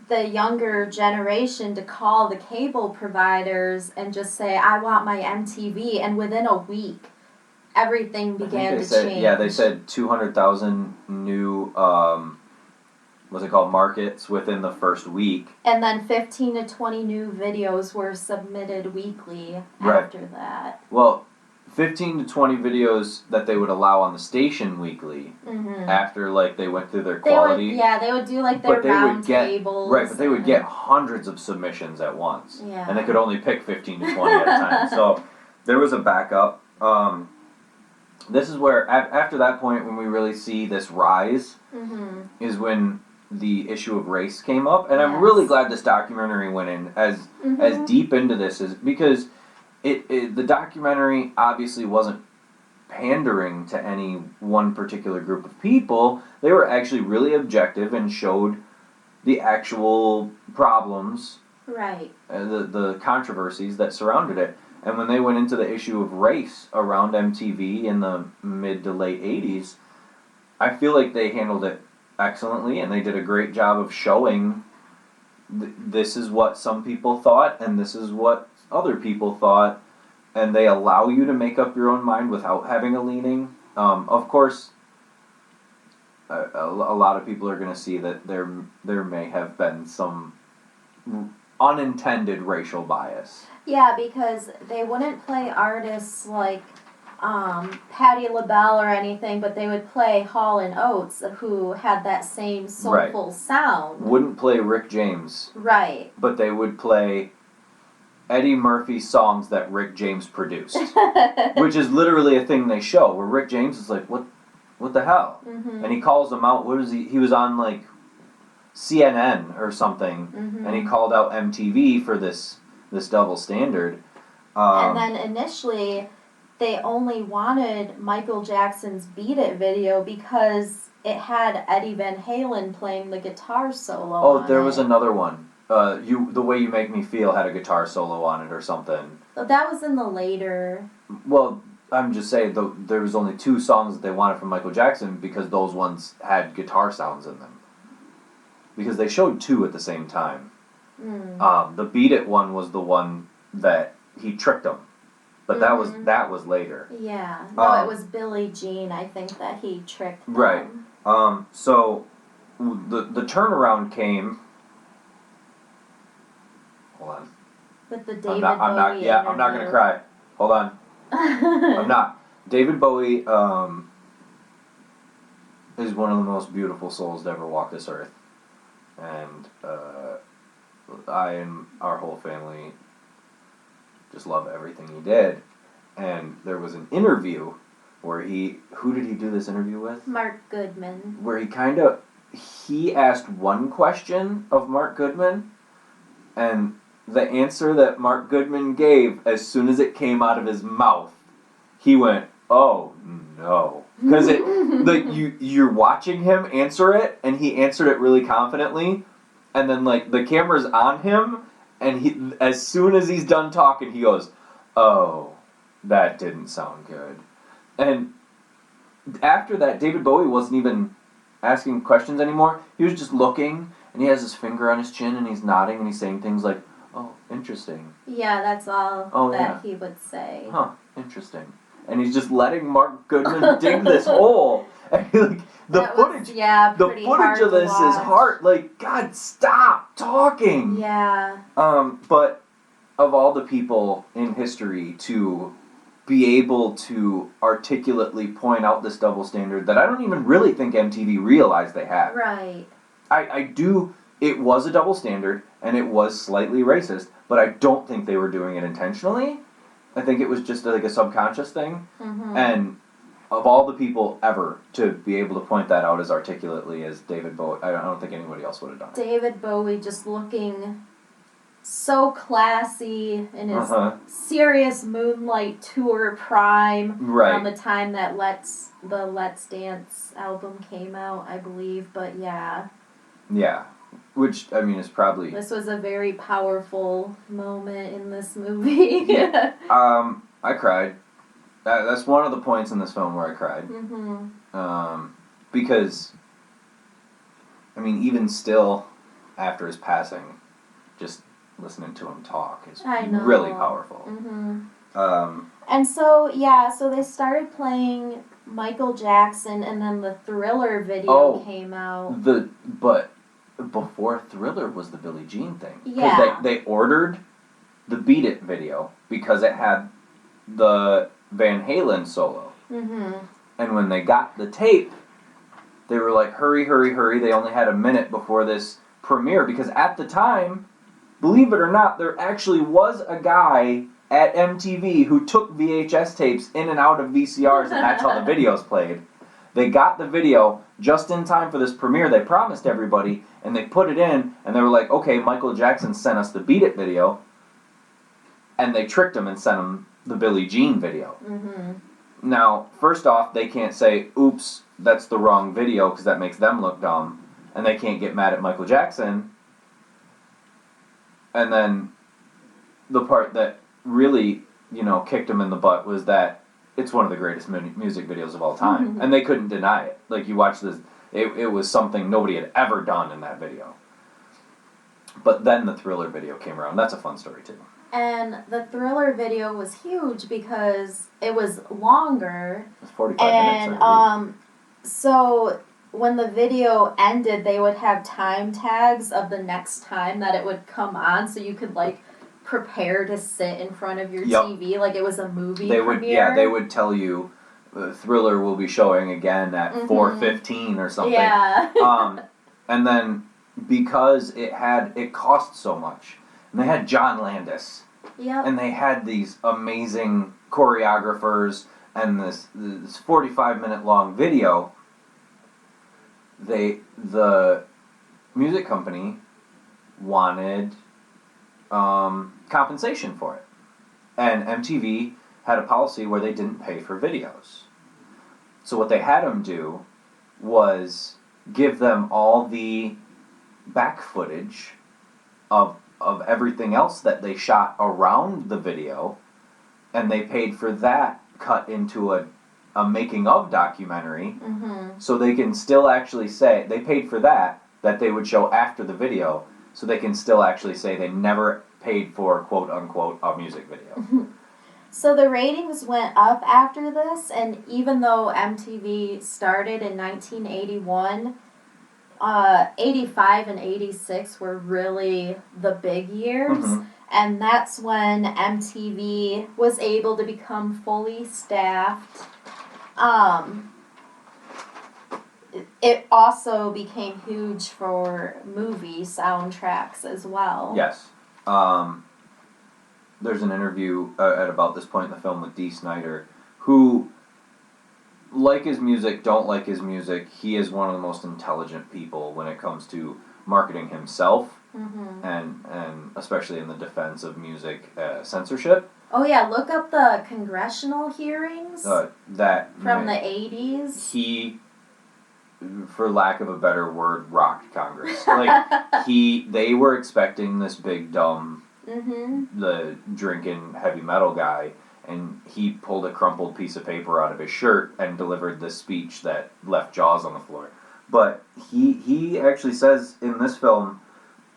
the younger generation to call the cable providers and just say, "I want my MTV," and within a week, everything began to change. Yeah, they said 200,000 new, what's it called, markets within the first week. And then 15 to 20 new videos were submitted weekly after that. Well, 15 to 20 videos that they would allow on the station weekly after, like, they went through their quality. They would do, like, their round tables. Right, but they would get hundreds of submissions at once. Yeah. And they could only pick 15 to 20 at a time. So there was a backup. This is where, after that point, when we really see this rise, is when the issue of race came up. And I'm really glad this documentary went in as deep into this, is because the documentary obviously wasn't pandering to any one particular group of people. They were actually really objective and showed the actual problems, the controversies that surrounded it. And when they went into the issue of race around MTV in the mid to late 80s, I feel like they handled it excellently, and they did a great job of showing this is what some people thought and this is what other people thought, and they allow you to make up your own mind without having a leaning. Of course, a lot of people are going to see that there may have been some unintended racial bias. Yeah, because they wouldn't play artists like Patti LaBelle or anything, but they would play Hall & Oates, who had that same soulful sound. Wouldn't play Rick James. Right. But they would play Eddie Murphy songs that Rick James produced. Which is literally a thing they show, where Rick James is like, what the hell? And he calls them out. What is he? He was on, like, CNN or something, and he called out MTV for this double standard. And then initially, they only wanted Michael Jackson's Beat It video because it had Eddie Van Halen playing the guitar solo on there was another one. The Way You Make Me Feel had a guitar solo on it or something. But that was in the later... Well, I'm just saying, there was only 2 songs that they wanted from Michael Jackson because those ones had guitar sounds in them. Because they showed 2 at the same time. The Beat It one was the one that he tricked them. But that was later. Yeah. No, it was Billie Jean, I think, that he tricked them. Right. So the turnaround came. Hold on. With the David Bowie interview. I'm not gonna cry. Hold on. I'm not. David Bowie is one of the most beautiful souls to ever walk this earth. And I and our whole family just love everything he did. And there was an interview where who did he do this interview with? Mark Goodman. Where he asked one question of Mark Goodman, and the answer that Mark Goodman gave, as soon as it came out of his mouth, he went, "Oh no." Because you're watching him answer it, and he answered it really confidently, and then like the camera's on him, and as soon as he's done talking, he goes, "Oh, that didn't sound good." And after that, David Bowie wasn't even asking questions anymore. He was just looking, and he has his finger on his chin, and he's nodding, and he's saying things like, "Oh, interesting." Yeah, that's all he would say. Huh, interesting. And he's just letting Mark Goodman dig this hole. And the footage of this is hard. Like, God, stop talking. Yeah. But of all the people in history to be able to articulately point out this double standard that I don't even really think MTV realized they had. Right. I do. It was a double standard, and it was slightly racist, but I don't think they were doing it intentionally. I think it was just like a subconscious thing. And of all the people ever to be able to point that out as articulately as David Bowie, I don't think anybody else would have done it. David Bowie just looking so classy in his serious Moonlight Tour prime around the time that the Let's Dance album came out, I believe. But yeah. Yeah. Which, I mean, is probably... This was a very powerful moment in this movie. Yeah. I cried. That's one of the points in this film where I cried. Mm-hmm. Because, I mean, even still, after his passing, just listening to him talk is really powerful. Mm-hmm. And so, so they started playing Michael Jackson, and then the Thriller video came out. But before Thriller was the Billie Jean thing. Yeah. Because they ordered the Beat It video because it had the Van Halen solo. Mm-hmm. And when they got the tape, they were like, hurry, hurry, hurry. They only had a minute before this premiere because at the time, believe it or not, there actually was a guy at MTV who took VHS tapes in and out of VCRs, and that's how the videos played. They got the video just in time for this premiere. They promised everybody, and they put it in, and they were like, okay, Michael Jackson sent us the Beat It video, and they tricked him and sent him the Billie Jean video. Mm-hmm. Now, first off, they can't say, oops, that's the wrong video, because that makes them look dumb, and they can't get mad at Michael Jackson. And then the part that really, kicked him in the butt was that it's one of the greatest music videos of all time. Mm-hmm. And they couldn't deny it. Like, you watch this, it was something nobody had ever done in that video. But then the Thriller video came around. That's a fun story, too. And the Thriller video was huge because it was longer. It was 45 minutes, I believe. So when the video ended, they would have time tags of the next time that it would come on, so you could, prepare to sit in front of your TV like it was a movie premiere. Yeah, they would tell you Thriller will be showing again at 4:15 or something. Yeah. And then because it cost so much, and they had John Landis. Yep. And they had these amazing choreographers and this 45-minute long video. The music company wanted compensation for it. And MTV had a policy where they didn't pay for videos. So what they had them do was give them all the back footage of everything else that they shot around the video, and they paid for that cut into a making of documentary, so they can still actually say they paid for that they would show after the video, so they can still actually say they never paid for quote unquote a music video. So the ratings went up after this, and even though MTV started in 1981, 85 and 86 were really the big years, and that's when MTV was able to become fully staffed. It also became huge for movie soundtracks as well. Yes. There's an interview at about this point in the film with Dee Snider, who like his music, don't like his music. He is one of the most intelligent people when it comes to marketing himself, and especially in the defense of music censorship. Oh yeah, look up the congressional hearings from the 80s. He, for lack of a better word, rocked Congress. They were expecting this big dumb, the drinking heavy metal guy. And he pulled a crumpled piece of paper out of his shirt and delivered this speech that left Jaws on the floor. But he actually says in this film,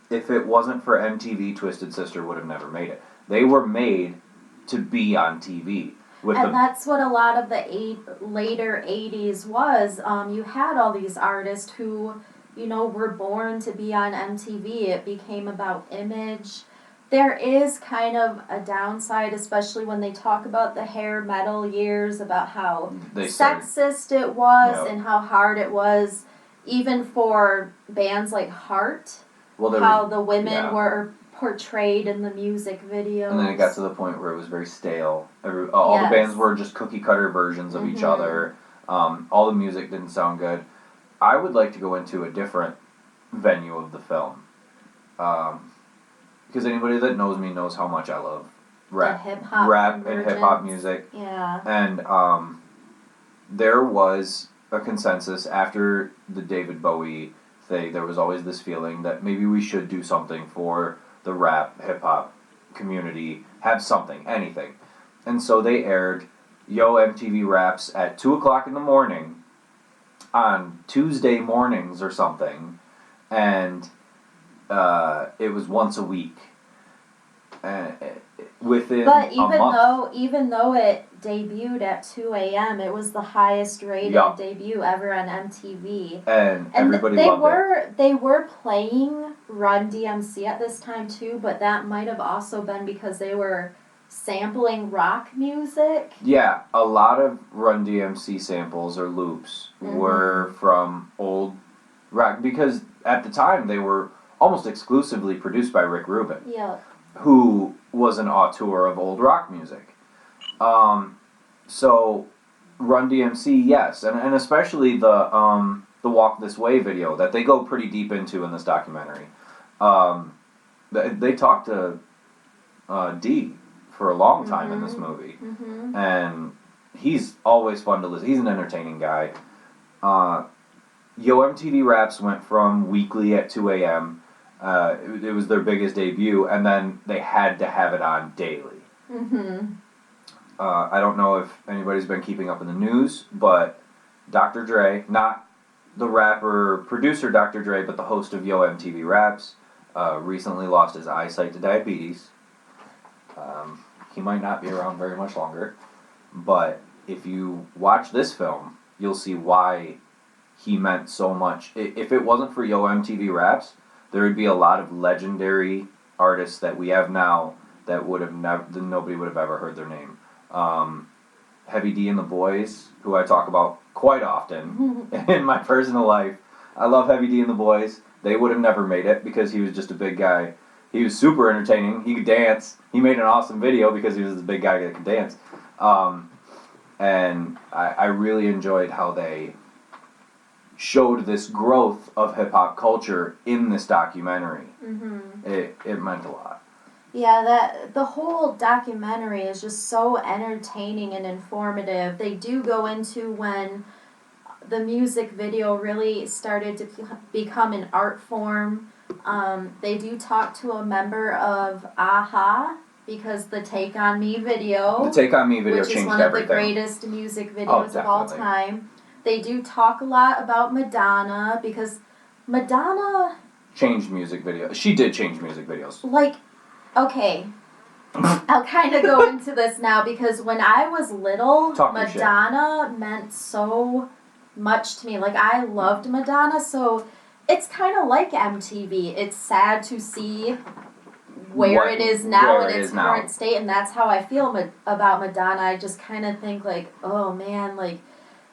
if it wasn't for MTV, Twisted Sister would have never made it. They were made to be on TV. That's what a lot of the later 80s was. You had all these artists who, were born to be on MTV. It became about image. There is kind of a downside, especially when they talk about the hair metal years, about how sexist it was and how hard it was, even for bands like Heart, how the women were portrayed in the music videos. And then it got to the point where it was very stale. All the bands were just cookie cutter versions of each other. All the music didn't sound good. I would like to go into a different venue of the film. Because anybody that knows me knows how much I love rap and hip hop music. Yeah. And there was a consensus after the David Bowie thing. There was always this feeling that maybe we should do something for the rap hip hop community. Have something, anything. And so they aired Yo MTV Raps at 2:00 in the morning on Tuesday mornings or something, and it was once a week. Within but a month. even though it debuted at 2 a.m., it was the highest rated debut ever on MTV. And everybody loved it. They were playing Run DMC at this time too, but that might have also been because they were sampling rock music. Yeah, a lot of Run DMC samples or loops were from old rock, because at the time they were almost exclusively produced by Rick Rubin. Yeah. Who was an auteur of old rock music. So Run DMC, yes, and especially the Walk This Way video that they go pretty deep into in this documentary. They talked to D for a long time in this movie, and he's always fun to listen. He's an entertaining guy. Yo MTV Raps went from weekly at 2 a.m. It was their biggest debut, and then they had to have it on daily. I don't know if anybody's been keeping up in the news, but Dr. Dre, not the rapper producer Dr. Dre, but the host of Yo MTV Raps, recently lost his eyesight to diabetes. He might not be around very much longer, but if you watch this film, you'll see why he meant so much. If it wasn't for Yo MTV Raps, there would be a lot of legendary artists that we have now that would have nobody would have ever heard their name. Heavy D and the Boys, who I talk about quite often in my personal life. I love Heavy D and the Boys. They would have never made it because he was just a big guy. He was super entertaining. He could dance. He made an awesome video because he was this big guy that could dance. And I really enjoyed how they showed this growth of hip-hop culture in this documentary. It meant a lot. Yeah, the whole documentary is just so entertaining and informative. They do go into when the music video really started to become an art form. They do talk to a member of AHA, because the Take On Me video, which is one of the greatest music videos of all time. They do talk a lot about Madonna, because Madonna changed music videos. She did change music videos. Okay, I'll kind of go into this now, because when I was little, Madonna meant so much to me. I loved Madonna, so it's kind of like MTV. It's sad to see where it is now in its current state, and that's how I feel about Madonna. I just kind of think oh man,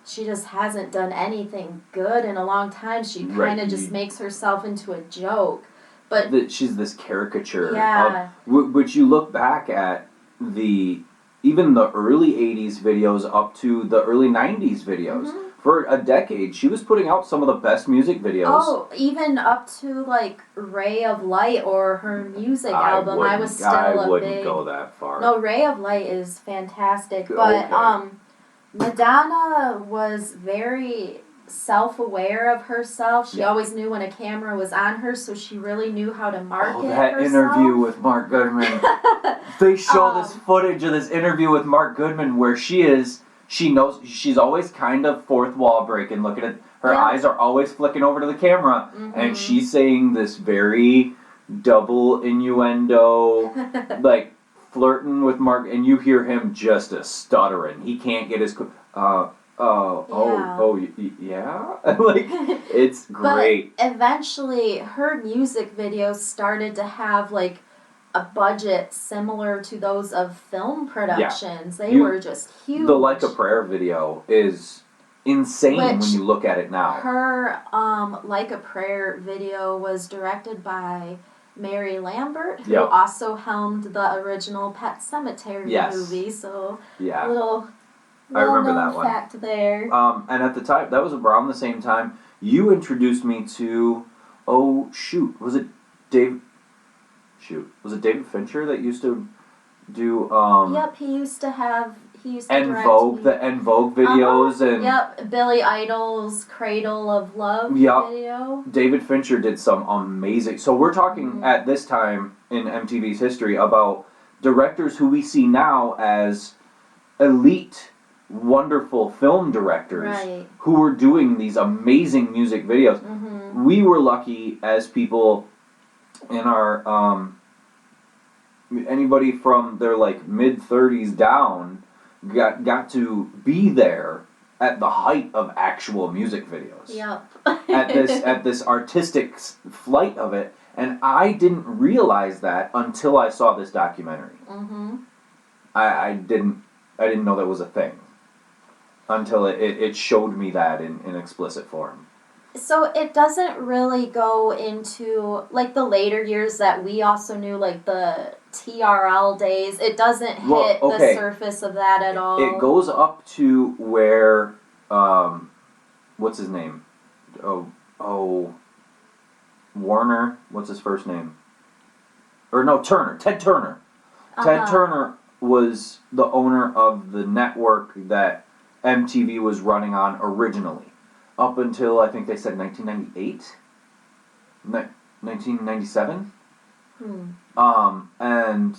she just hasn't done anything good in a long time. She kind of just makes herself into a joke. But she's this caricature of, which you look back at even the early 80s videos up to the early 90s videos. For a decade, she was putting out some of the best music videos. Oh, even up to Ray of Light or her music album. I wouldn't go that far. No, Ray of Light is fantastic. But Madonna was very self-aware of herself. She always knew when a camera was on her, so she really knew how to market herself. Interview with Mark Goodman. They show this footage of this interview with Mark Goodman where she knows she's always kind of fourth wall breaking, looking at her eyes are always flicking over to the camera, and she's saying this very double innuendo, flirting with Mark, and you hear him just stuttering. He can't get his yeah? It's great. But eventually, her music videos started to have, a budget similar to those of film productions. They were just huge. The Like a Prayer video is insane when you look at it now. Her Like a Prayer video was directed by Mary Lambert, who also helmed the original Pet Sematary movie. So, little I remember that one. Fact there. And at the time, that was around the same time you introduced me to, was it David Fincher that used to do, Yep, he used to En direct Vogue, the En Vogue videos, and... Yep, Billy Idol's Cradle of Love video. David Fincher did some amazing... So we're talking at this time in MTV's history about directors who we see now as elite, wonderful film directors who were doing these amazing music videos. Mm-hmm. We were lucky as people in our... anybody from their like mid-30s down got to be there at the height of actual music videos. Yep. at this artistic flight of it, and I didn't realize that until I saw this documentary. Mm-hmm. I didn't know that was a thing until it showed me that in explicit form. So it doesn't really go into, like, the later years that we also knew, like, the TRL days. It doesn't hit the surface of that at all. It goes up to where, what's his name? Warner, what's his first name? Turner, Ted Turner. Ted Turner was the owner of the network that MTV was running on originally. Up until, I think they said 1998? 1997? And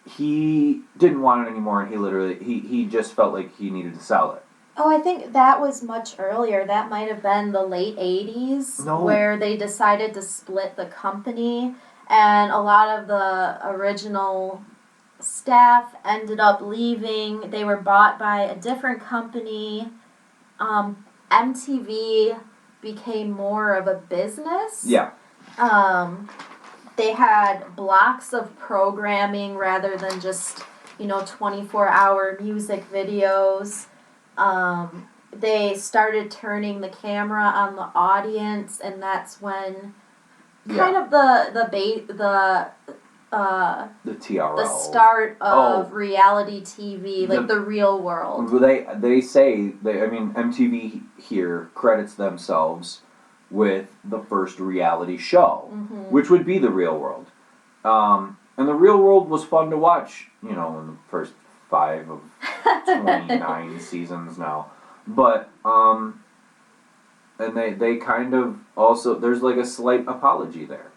he didn't want it anymore, and he just felt like he needed to sell it. Oh, I think that was much earlier. That might have been the late 80s, where they decided to split the company, and a lot of the original staff ended up leaving. They were bought by a different company. MTV became more of a business. Yeah. They had blocks of programming rather than just, 24-hour music videos. They started turning the camera on the audience, and that's when kind of the TRL. The start of reality TV, like the Real World. They say, MTV here credits themselves with the first reality show, which would be the Real World. And the Real World was fun to watch, in the first 5 of 29 seasons now. But, and they kind of also, there's like a slight apology there.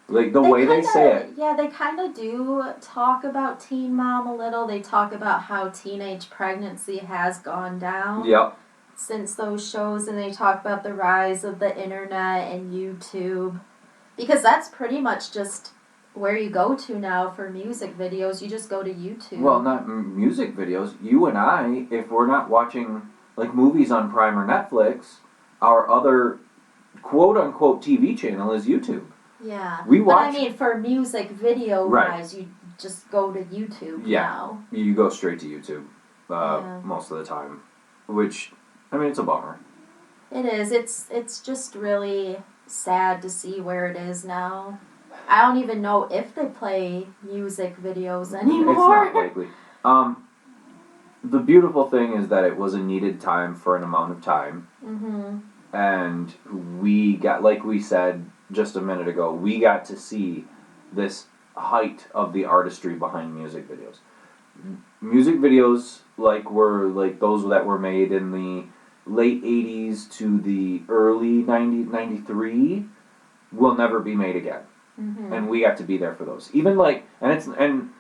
Like, the way they say it. Yeah, they kind of do talk about Teen Mom a little. They talk about how teenage pregnancy has gone down. Yep. Since those shows, and they talk about the rise of the internet and YouTube. Because that's pretty much just where you go to now for music videos. You just go to YouTube. Well, not music videos. You and I, if we're not watching, like, movies on Prime or Netflix, our other quote-unquote TV channel is YouTube. Yeah. But for music video-wise, you just go to YouTube now. You go straight to YouTube most of the time. Which, it's a bummer. It is. It's just really sad to see where it is now. I don't even know if they play music videos anymore. It's not likely. The beautiful thing is that it was a needed time for an amount of time. Mm-hmm. And we got, like we said just a minute ago, we got to see this height of the artistry behind music videos. Music videos were those that were made in the late 80s to the early 93 will never be made again. Mm-hmm. And we got to be there for those. Even and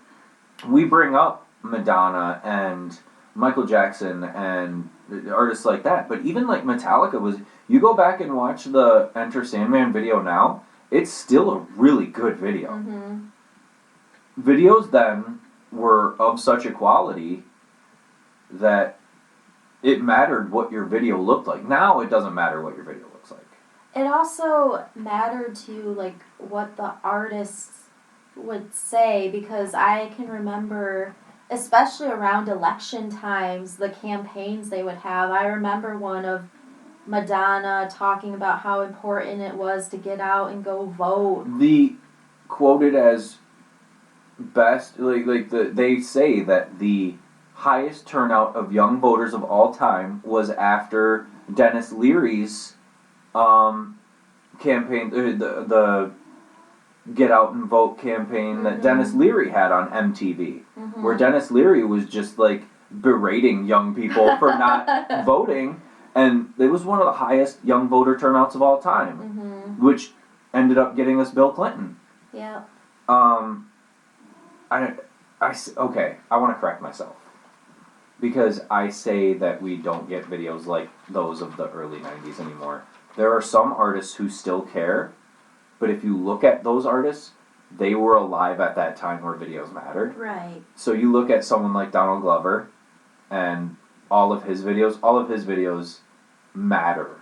we bring up Madonna and Michael Jackson and artists like that, but even Metallica was, you go back and watch the Enter Sandman video now, it's still a really good video. Mm-hmm. Videos then were of such a quality that it mattered what your video looked like. Now it doesn't matter what your video looks like. It also mattered to what the artists would say, because I can remember, especially around election times, the campaigns they would have. I remember one of Madonna talking about how important it was to get out and go vote. The quoted as best, they say that the highest turnout of young voters of all time was after Dennis Leary's campaign, the Get Out and Vote campaign that Dennis Leary had on MTV, where Dennis Leary was just like berating young people for not voting, and it was one of the highest young voter turnouts of all time, which ended up getting us Bill Clinton. Yeah. Okay, I want to correct myself. Because I say that we don't get videos like those of the early 90s anymore. There are some artists who still care, but if you look at those artists, they were alive at that time where videos mattered. Right. So you look at someone like Donald Glover, and all of his videos matter.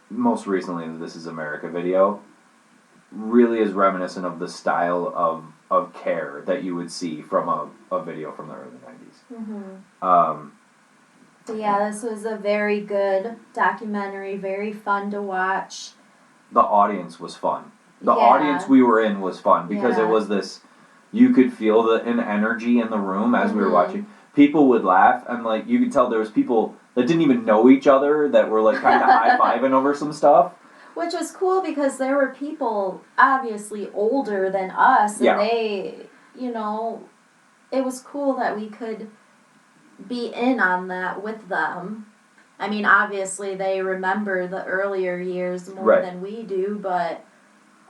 Most recently, the This Is America video really is reminiscent of the style of care that you would see from a video from the early 90s. Yeah, this was a very good documentary, very fun to watch. The audience was fun. The audience we were in was fun because it was this, you could feel an energy in the room as we were watching. People would laugh, and like you could tell there was people that didn't even know each other that were like kind of high-fiving over some stuff. Which was cool because there were people obviously older than us, and they, you know, it was cool that we could be in on that with them. I mean, obviously they remember the earlier years more than we do, but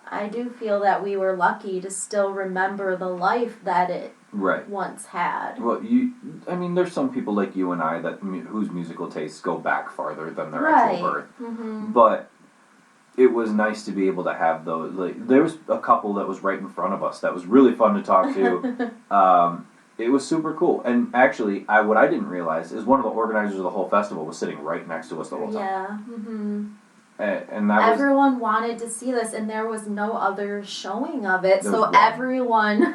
I do feel that we were lucky to still remember the life that it once had. Well, there's some people like you and I that whose musical tastes go back farther than their actual birth. But it was nice to be able to have those. Like, there was a couple that was right in front of us that was really fun to talk to. It was super cool. And actually, what I didn't realize is one of the organizers of the whole festival was sitting right next to us the whole time. Yeah. And that everyone wanted to see this, and there was no other showing of it. So everyone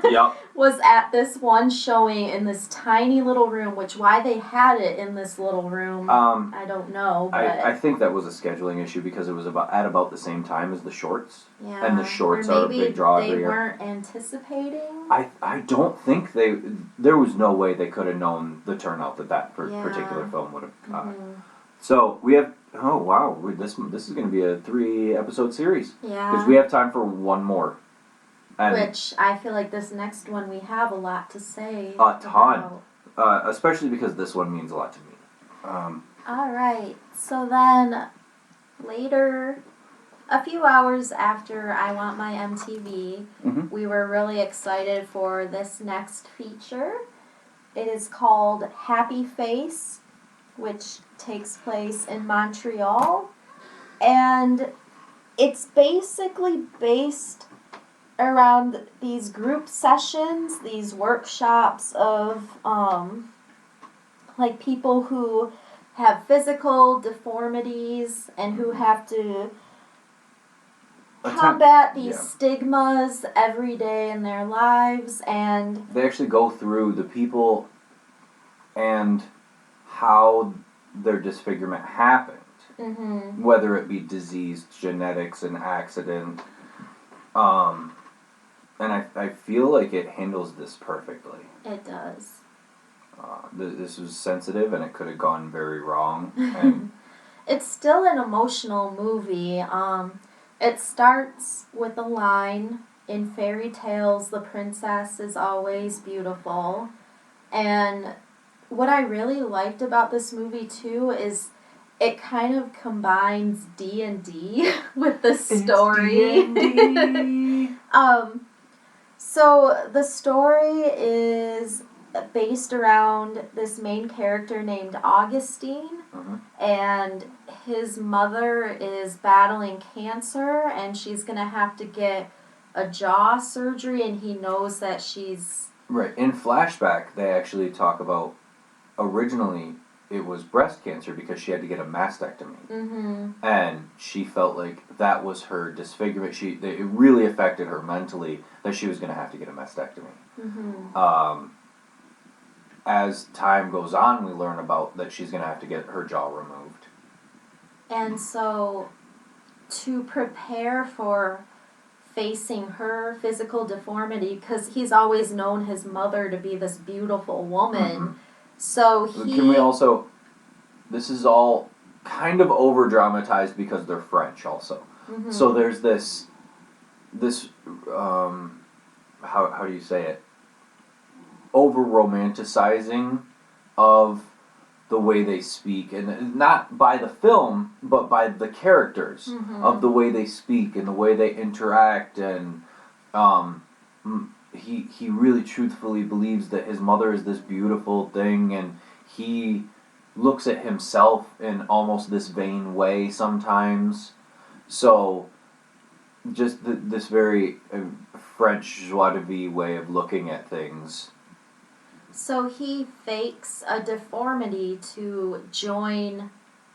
was at this one showing in this tiny little room, which why they had it in this little room, I don't know. But I think that was a scheduling issue because it was at about the same time as the shorts. Yeah. And the shorts are a big draw every year. They weren't anticipating? I don't think there was no way they could have known the turnout that particular film would have got. So we have, this is going to be a 3-episode series. Yeah. Because we have time for one more. Which I feel like this next one we have a lot to say. A ton. Especially because this one means a lot to me. Alright, so then later, a few hours after I Want My MTV, we were really excited for this next feature. It is called Happy Face, which takes place in Montreal, and it's basically based around these group sessions, these workshops of like people who have physical deformities and who have to combat these stigmas every day in their lives. And they actually go through the people and how their disfigurement happened, whether it be disease, genetics, an accident, and I feel like it handles this perfectly. It does. This was sensitive, and it could have gone very wrong. And it's still an emotional movie. It starts with a line, "In fairy tales, the princess is always beautiful," and what I really liked about this movie, too, is it kind of combines D&D with the story. D&D. So the story is based around this main character named Augustine, and his mother is battling cancer, and she's going to have to get a jaw surgery, and he knows that she's... Right. In flashback, they actually talk about originally it was breast cancer because she had to get a mastectomy. And she felt like that was her disfigurement. It really affected her mentally that she was going to have to get a mastectomy. As time goes on, we learn about that she's going to have to get her jaw removed. And so, to prepare for facing her physical deformity, because he's always known his mother to be this beautiful woman. Mm-hmm. So Can we also... This is all kind of over-dramatized because they're French also. Mm-hmm. So there's this how do you say it? Over-romanticizing of the way they speak, and not by the film, but by the characters, mm-hmm. of the way they speak and the way they interact, and he really truthfully believes that his mother is this beautiful thing, and he looks at himself in almost this vain way sometimes. So just this very French joie de vivre way of looking at things. So he fakes a deformity to join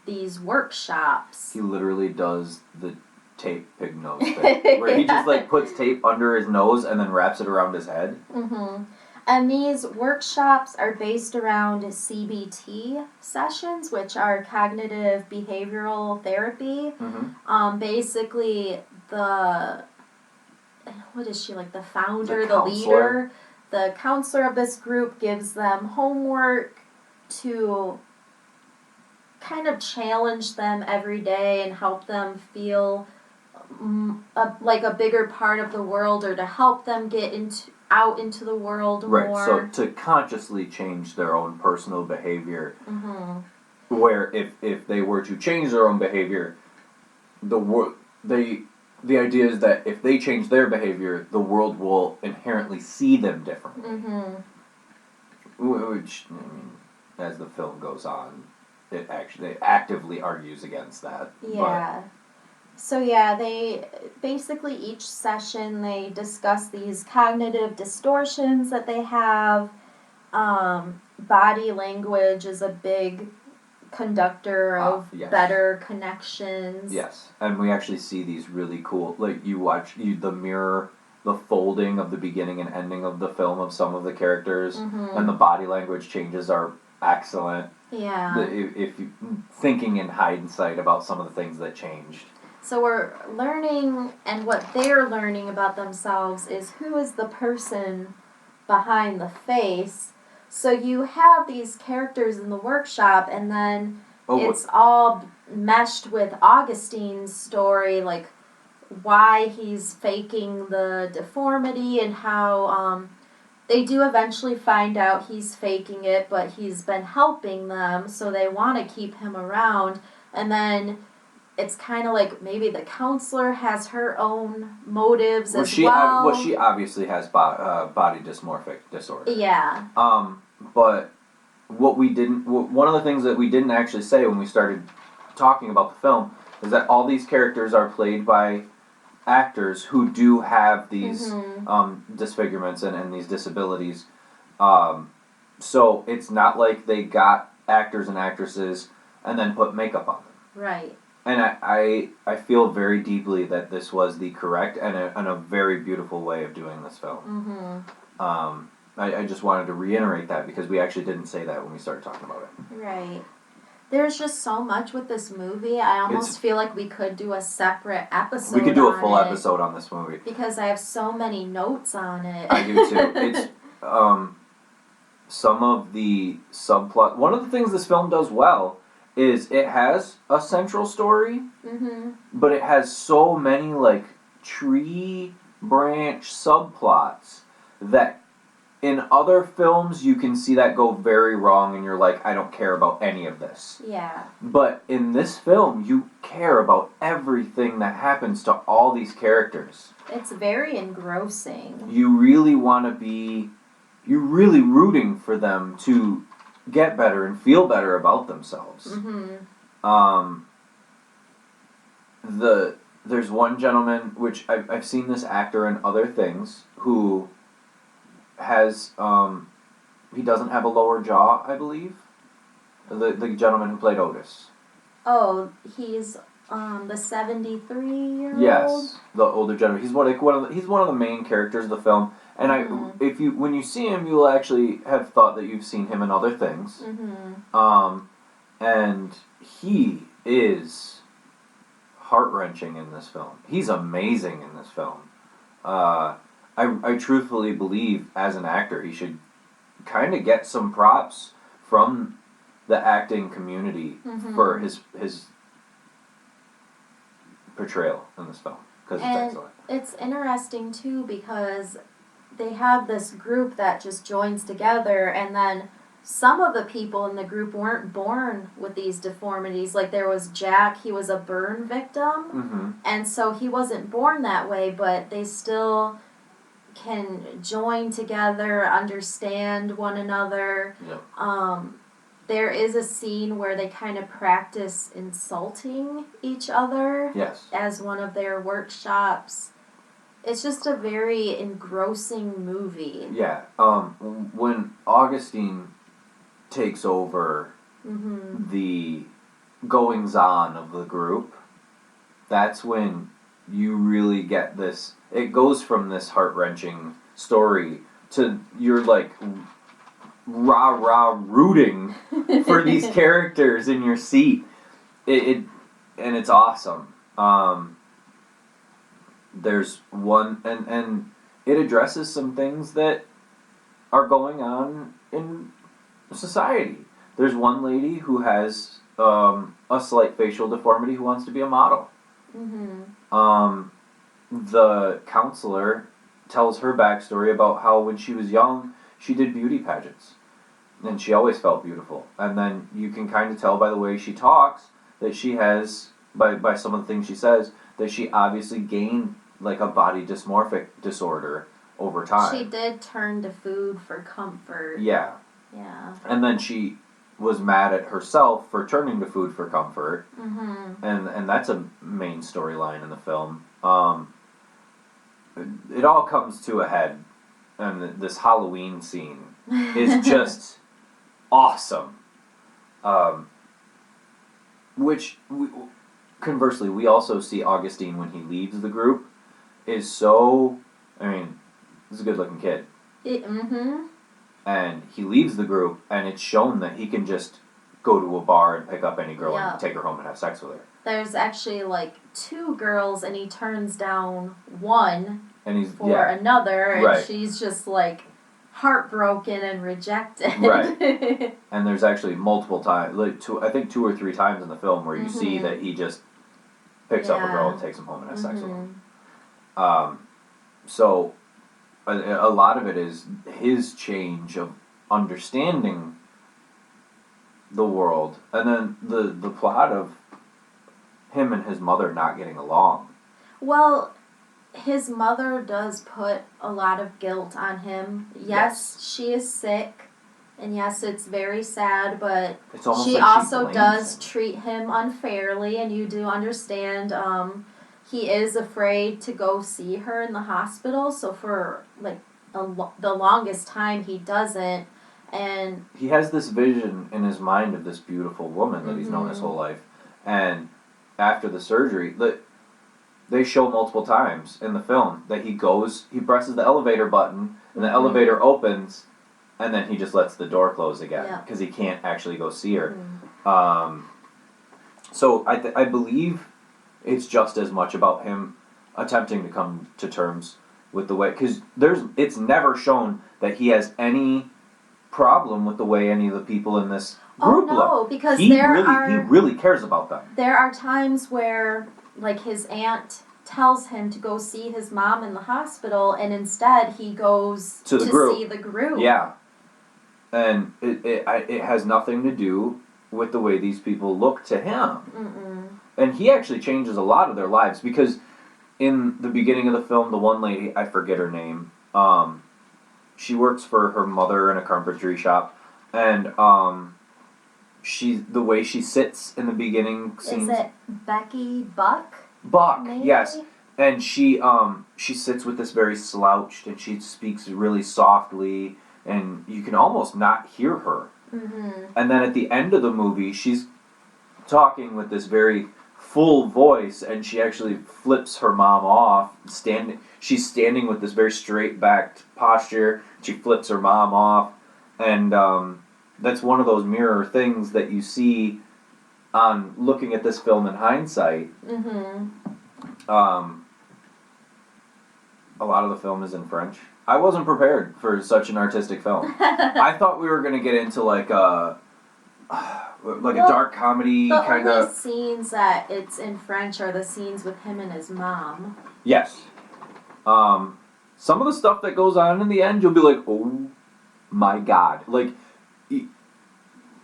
these workshops. He literally does the tape pig nose thing, where he just like puts tape under his nose and then wraps it around his head. Mm-hmm. And these workshops are based around CBT sessions, which are cognitive behavioral therapy. Mm-hmm. Basically, what is she, like the founder, the leader? The counselor of this group gives them homework to kind of challenge them every day and help them feel like a bigger part of the world, or to help them get out into the world right, more. So to consciously change their own personal behavior, mm-hmm. where if they were to change their own behavior, the idea is that if they change their behavior, the world will inherently see them differently. Mm-hmm. Which, I mean, as the film goes on, it actively argues against that. Yeah. So yeah, they basically, each session they discuss these cognitive distortions that they have. Body language is a big conductor of yes. better connections. Yes, and we actually see these really cool, like you watch the mirror, the folding of the beginning and ending of the film of some of the characters, mm-hmm. and the body language changes are excellent. Yeah. If you thinking in hindsight about some of the things that changed. So we're learning, and what they're learning about themselves is who is the person behind the face. So you have these characters in the workshop, and then it's all meshed with Augustine's story, like why he's faking the deformity, and how they do eventually find out he's faking it, but he's been helping them, so they want to keep him around. And then it's kind of like maybe the counselor has her own motives as well. Well, she obviously has body dysmorphic disorder. Yeah. But one of the things that we didn't actually say when we started talking about the film is that all these characters are played by actors who do have these mm-hmm. Disfigurements and these disabilities. So it's not like they got actors and actresses and then put makeup on them. Right. And I feel very deeply that this was the correct and a very beautiful way of doing this film. Mm-hmm. I just wanted to reiterate that because we actually didn't say that when we started talking about it. Right. There's just so much with this movie. I almost feel like we could do a separate episode. We could do a full episode on this movie because I have so many notes on it. I do too. It's some of the subplot. One of the things this film does well is it has a central story, mm-hmm. but it has so many like tree branch subplots that in other films you can see that go very wrong and you're like, I don't care about any of this. Yeah. But in this film you care about everything that happens to all these characters. It's very engrossing. You really want to be, you're really rooting for them to get better and feel better about themselves. Mm-hmm. There's one gentleman, which I've seen this actor in other things, who has, he doesn't have a lower jaw, I believe. The gentleman who played Otis. Oh, he's the 73-year-old? Yes, the older gentleman. He's one of the main characters of the film. And when you see him, you'll actually have thought that you've seen him in other things. Mm-hmm. And he is heart-wrenching in this film. He's amazing in this film. I truthfully believe, as an actor, he should kind of get some props from the acting community for his portrayal in this film, because it's excellent. It's interesting too because they have this group that just joins together, and then some of the people in the group weren't born with these deformities. Like there was Jack, he was a burn victim, and so he wasn't born that way, but they still can join together, understand one another. Yep. There is a scene where they kind of practice insulting each other as one of their workshops. It's just a very engrossing movie. Yeah. When Augustine takes over the goings-on of the group, that's when you really get this. It goes from this heart-wrenching story to you're like rah-rah rooting for these characters in your seat. And it's awesome. There's one, and it addresses some things that are going on in society. There's one lady who has a slight facial deformity who wants to be a model. The counselor tells her backstory about how when she was young, she did beauty pageants. And she always felt beautiful. And then you can kind of tell by the way she talks that she has, by some of the things she says, that she obviously gained like a body dysmorphic disorder over time. She did turn to food for comfort. Yeah. Yeah. And then she was mad at herself for turning to food for comfort. And that's a main storyline in the film. It all comes to a head, and this Halloween scene is just awesome. Which, conversely, we also see Augustine when he leaves the group is so, I mean, he's a good-looking kid. And he leaves the group, and it's shown that he can just go to a bar and pick up any girl and take her home and have sex with her. There's actually like 2 girls, and he turns down one for another, and she's just like heartbroken and rejected. Right. And there's actually multiple times, like I think 2 or 3 times in the film where you see that he just picks up a girl and takes him home and has sex with her. So a lot of it is his change of understanding the world, and then the plot of him and his mother not getting along. Well, his mother does put a lot of guilt on him. Yes, she is sick, and yes, it's very sad, but she also does treat him unfairly, and you do understand he is afraid to go see her in the hospital, so for like the longest time he doesn't. And he has this vision in his mind of this beautiful woman that he's known his whole life, and after the surgery, they show multiple times in the film that he presses the elevator button, and the elevator opens, and then he just lets the door close again because he can't actually go see her. So I believe it's just as much about him attempting to come to terms with the way, because it's never shown that he has any problem with the way any of the people in this group look. Because he really cares about them. There are times where, like, his aunt tells him to go see his mom in the hospital, and instead he goes to see the group. Yeah, and it has nothing to do with the way these people look to him. And he actually changes a lot of their lives, because in the beginning of the film, the one lady, I forget her name, she works for her mother in a carpentry shop, and the way she sits in the beginning seems... Is it Becky Buck? Buck, maybe? Yes. And she sits with this very slouched, and she speaks really softly, and you can almost not hear her. And then at the end of the movie, she's talking with this very full voice, and she actually flips her mom off. She's standing with this very straight-backed posture. She flips her mom off, and that's one of those mirror things that you see on looking at this film in hindsight. a lot of the film is in French. I wasn't prepared for such an artistic film. I thought we were gonna get into like a dark comedy kind of. The only scenes that it's in French are the scenes with him and his mom. Yes. Some of the stuff that goes on in the end, you'll be like, oh my god. Like,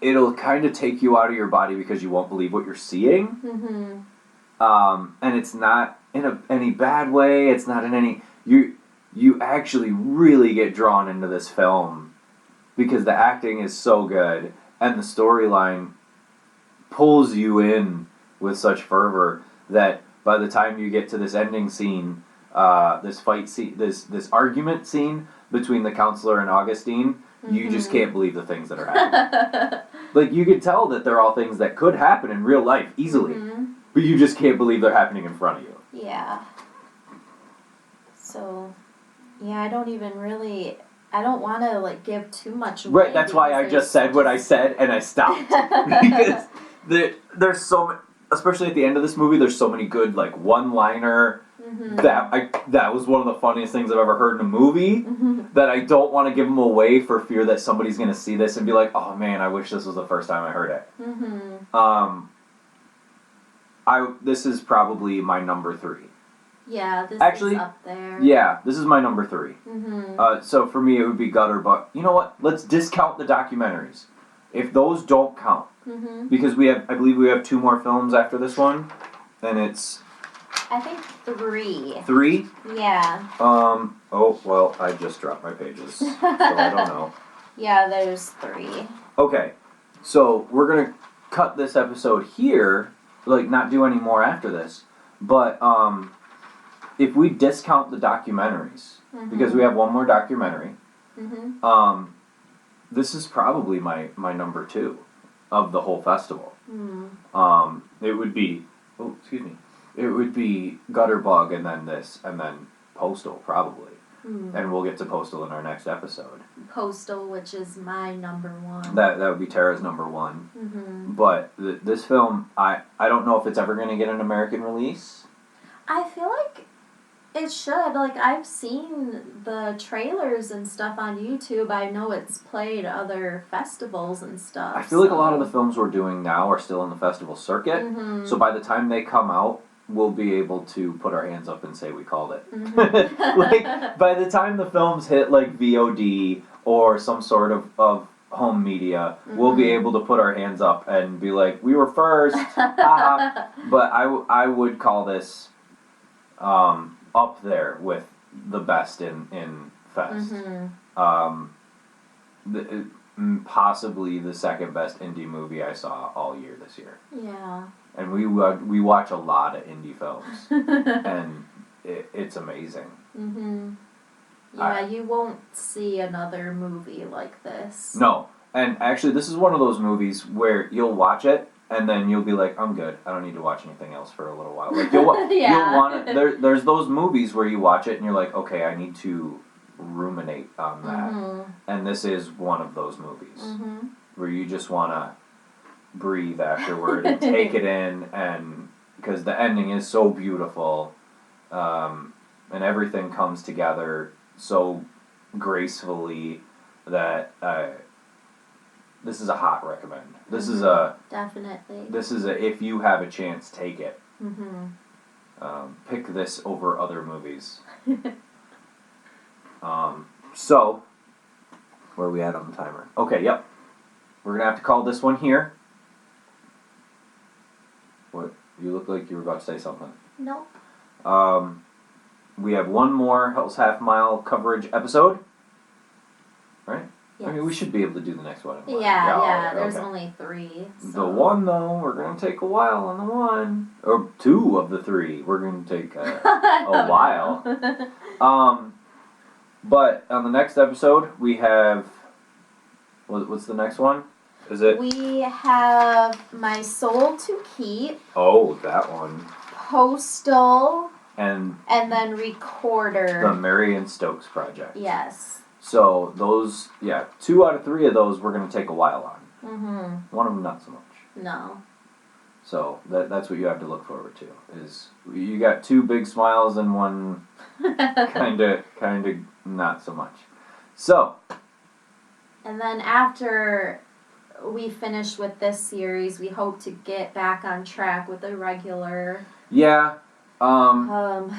it'll kind of take you out of your body because you won't believe what you're seeing. Mm-hmm. And it's not in any bad way. It's not in any... You actually really get drawn into this film because the acting is so good and the storyline pulls you in with such fervor that by the time you get to this ending scene, this fight scene, this argument scene between the counselor and Augustine, you just can't believe the things that are happening. Like, you could tell that they're all things that could happen in real life easily, but you just can't believe they're happening in front of you. Yeah. So, yeah, I don't want to, like, give too much away. Right, that's why I just said what I said and I stopped. Because there's so many, especially at the end of this movie, there's so many good, like, one-liner. That was one of the funniest things I've ever heard in a movie, that I don't want to give them away for fear that somebody's going to see this and be like, oh man, I wish this was the first time I heard it. This is probably my number 3. Yeah, this Actually, is up there. Yeah, this is my number 3. So for me it would be Gutter, but you know what? Let's discount the documentaries. If those don't count, because I believe we have 2 more films after this one, and it's... I think 3. 3? Yeah. Oh, well, I just dropped my pages, so I don't know. Yeah, there's 3. Okay, so we're gonna cut this episode here, like, not do any more after this, but, if we discount the documentaries, because we have one more documentary, this is probably my number 2 of the whole festival. It would be, it would be Gutterbug and then this, and then Postal, probably. And we'll get to Postal in our next episode. Postal, which is my number 1. That would be Tara's number 1. But this film, I don't know if it's ever going to get an American release. I feel like it should. Like, I've seen the trailers and stuff on YouTube. I know it's played other festivals and stuff. I feel like a lot of the films we're doing now are still in the festival circuit. So by the time they come out, we'll be able to put our hands up and say we called it. Like, by the time the films hit, like, VOD or some sort of home media, we'll be able to put our hands up and be like, we were first. But I would call this... up there with the best in Fest. Possibly the second best indie movie I saw all year this year. Yeah. And we watch a lot of indie films, and it's amazing. Yeah, you won't see another movie like this. No, and actually this is one of those movies where you'll watch it, and then you'll be like, I'm good. I don't need to watch anything else for a little while. Like, you'll want to... There's those movies where you watch it and you're like, okay, I need to ruminate on that. And this is one of those movies where you just want to breathe afterward and take it in, and because the ending is so beautiful, and everything comes together so gracefully that... this is a hot recommend. This is a... Definitely. This is a, if you have a chance, take it. Pick this over other movies. So, where are we at on the timer? Okay, yep. We're going to have to call this one here. What? You look like you were about to say something. Nope. We have one more Hell's Half Mile coverage episode. Right? Yes. I mean, we should be able to do the next one. Yeah, there's only 3. So. The one, though, we're going to take a while on the one. Or 2 of the 3. We're going to take a while. But on the next episode, we have... What's the next one? Is it... We have My Soul to Keep. Oh, that one. Postal. And then Recorder. The Marion Stokes Project. Yes. So those, 2 out of 3 of those we're going to take a while on. One of them not so much. No. So that's what you have to look forward to. Is you got 2 big smiles and one kinda not so much. So. And then after we finish with this series, we hope to get back on track with a regular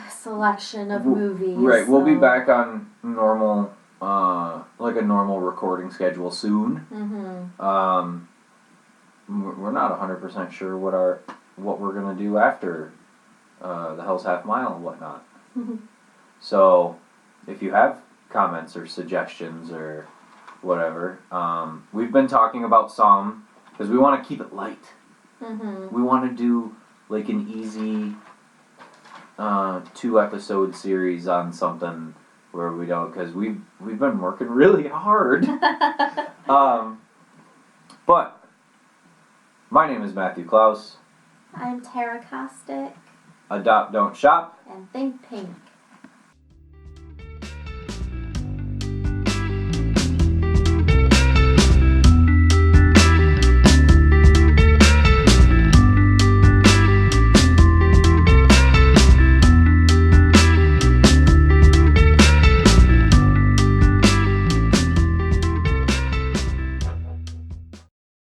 selection of movies. Right, we'll be back on normal, like a normal recording schedule soon. Mm-hmm. We're not 100% sure what we're gonna do after the Hell's Half Mile and whatnot. So, if you have comments or suggestions or whatever, we've been talking about some because we want to keep it light. Mm-hmm. We want to do like an easy 2-episode series on something where we don't, because we've been working really hard. But my name is Matthew Klaus. I'm Tara Kostick. Adopt, don't shop. And think pink.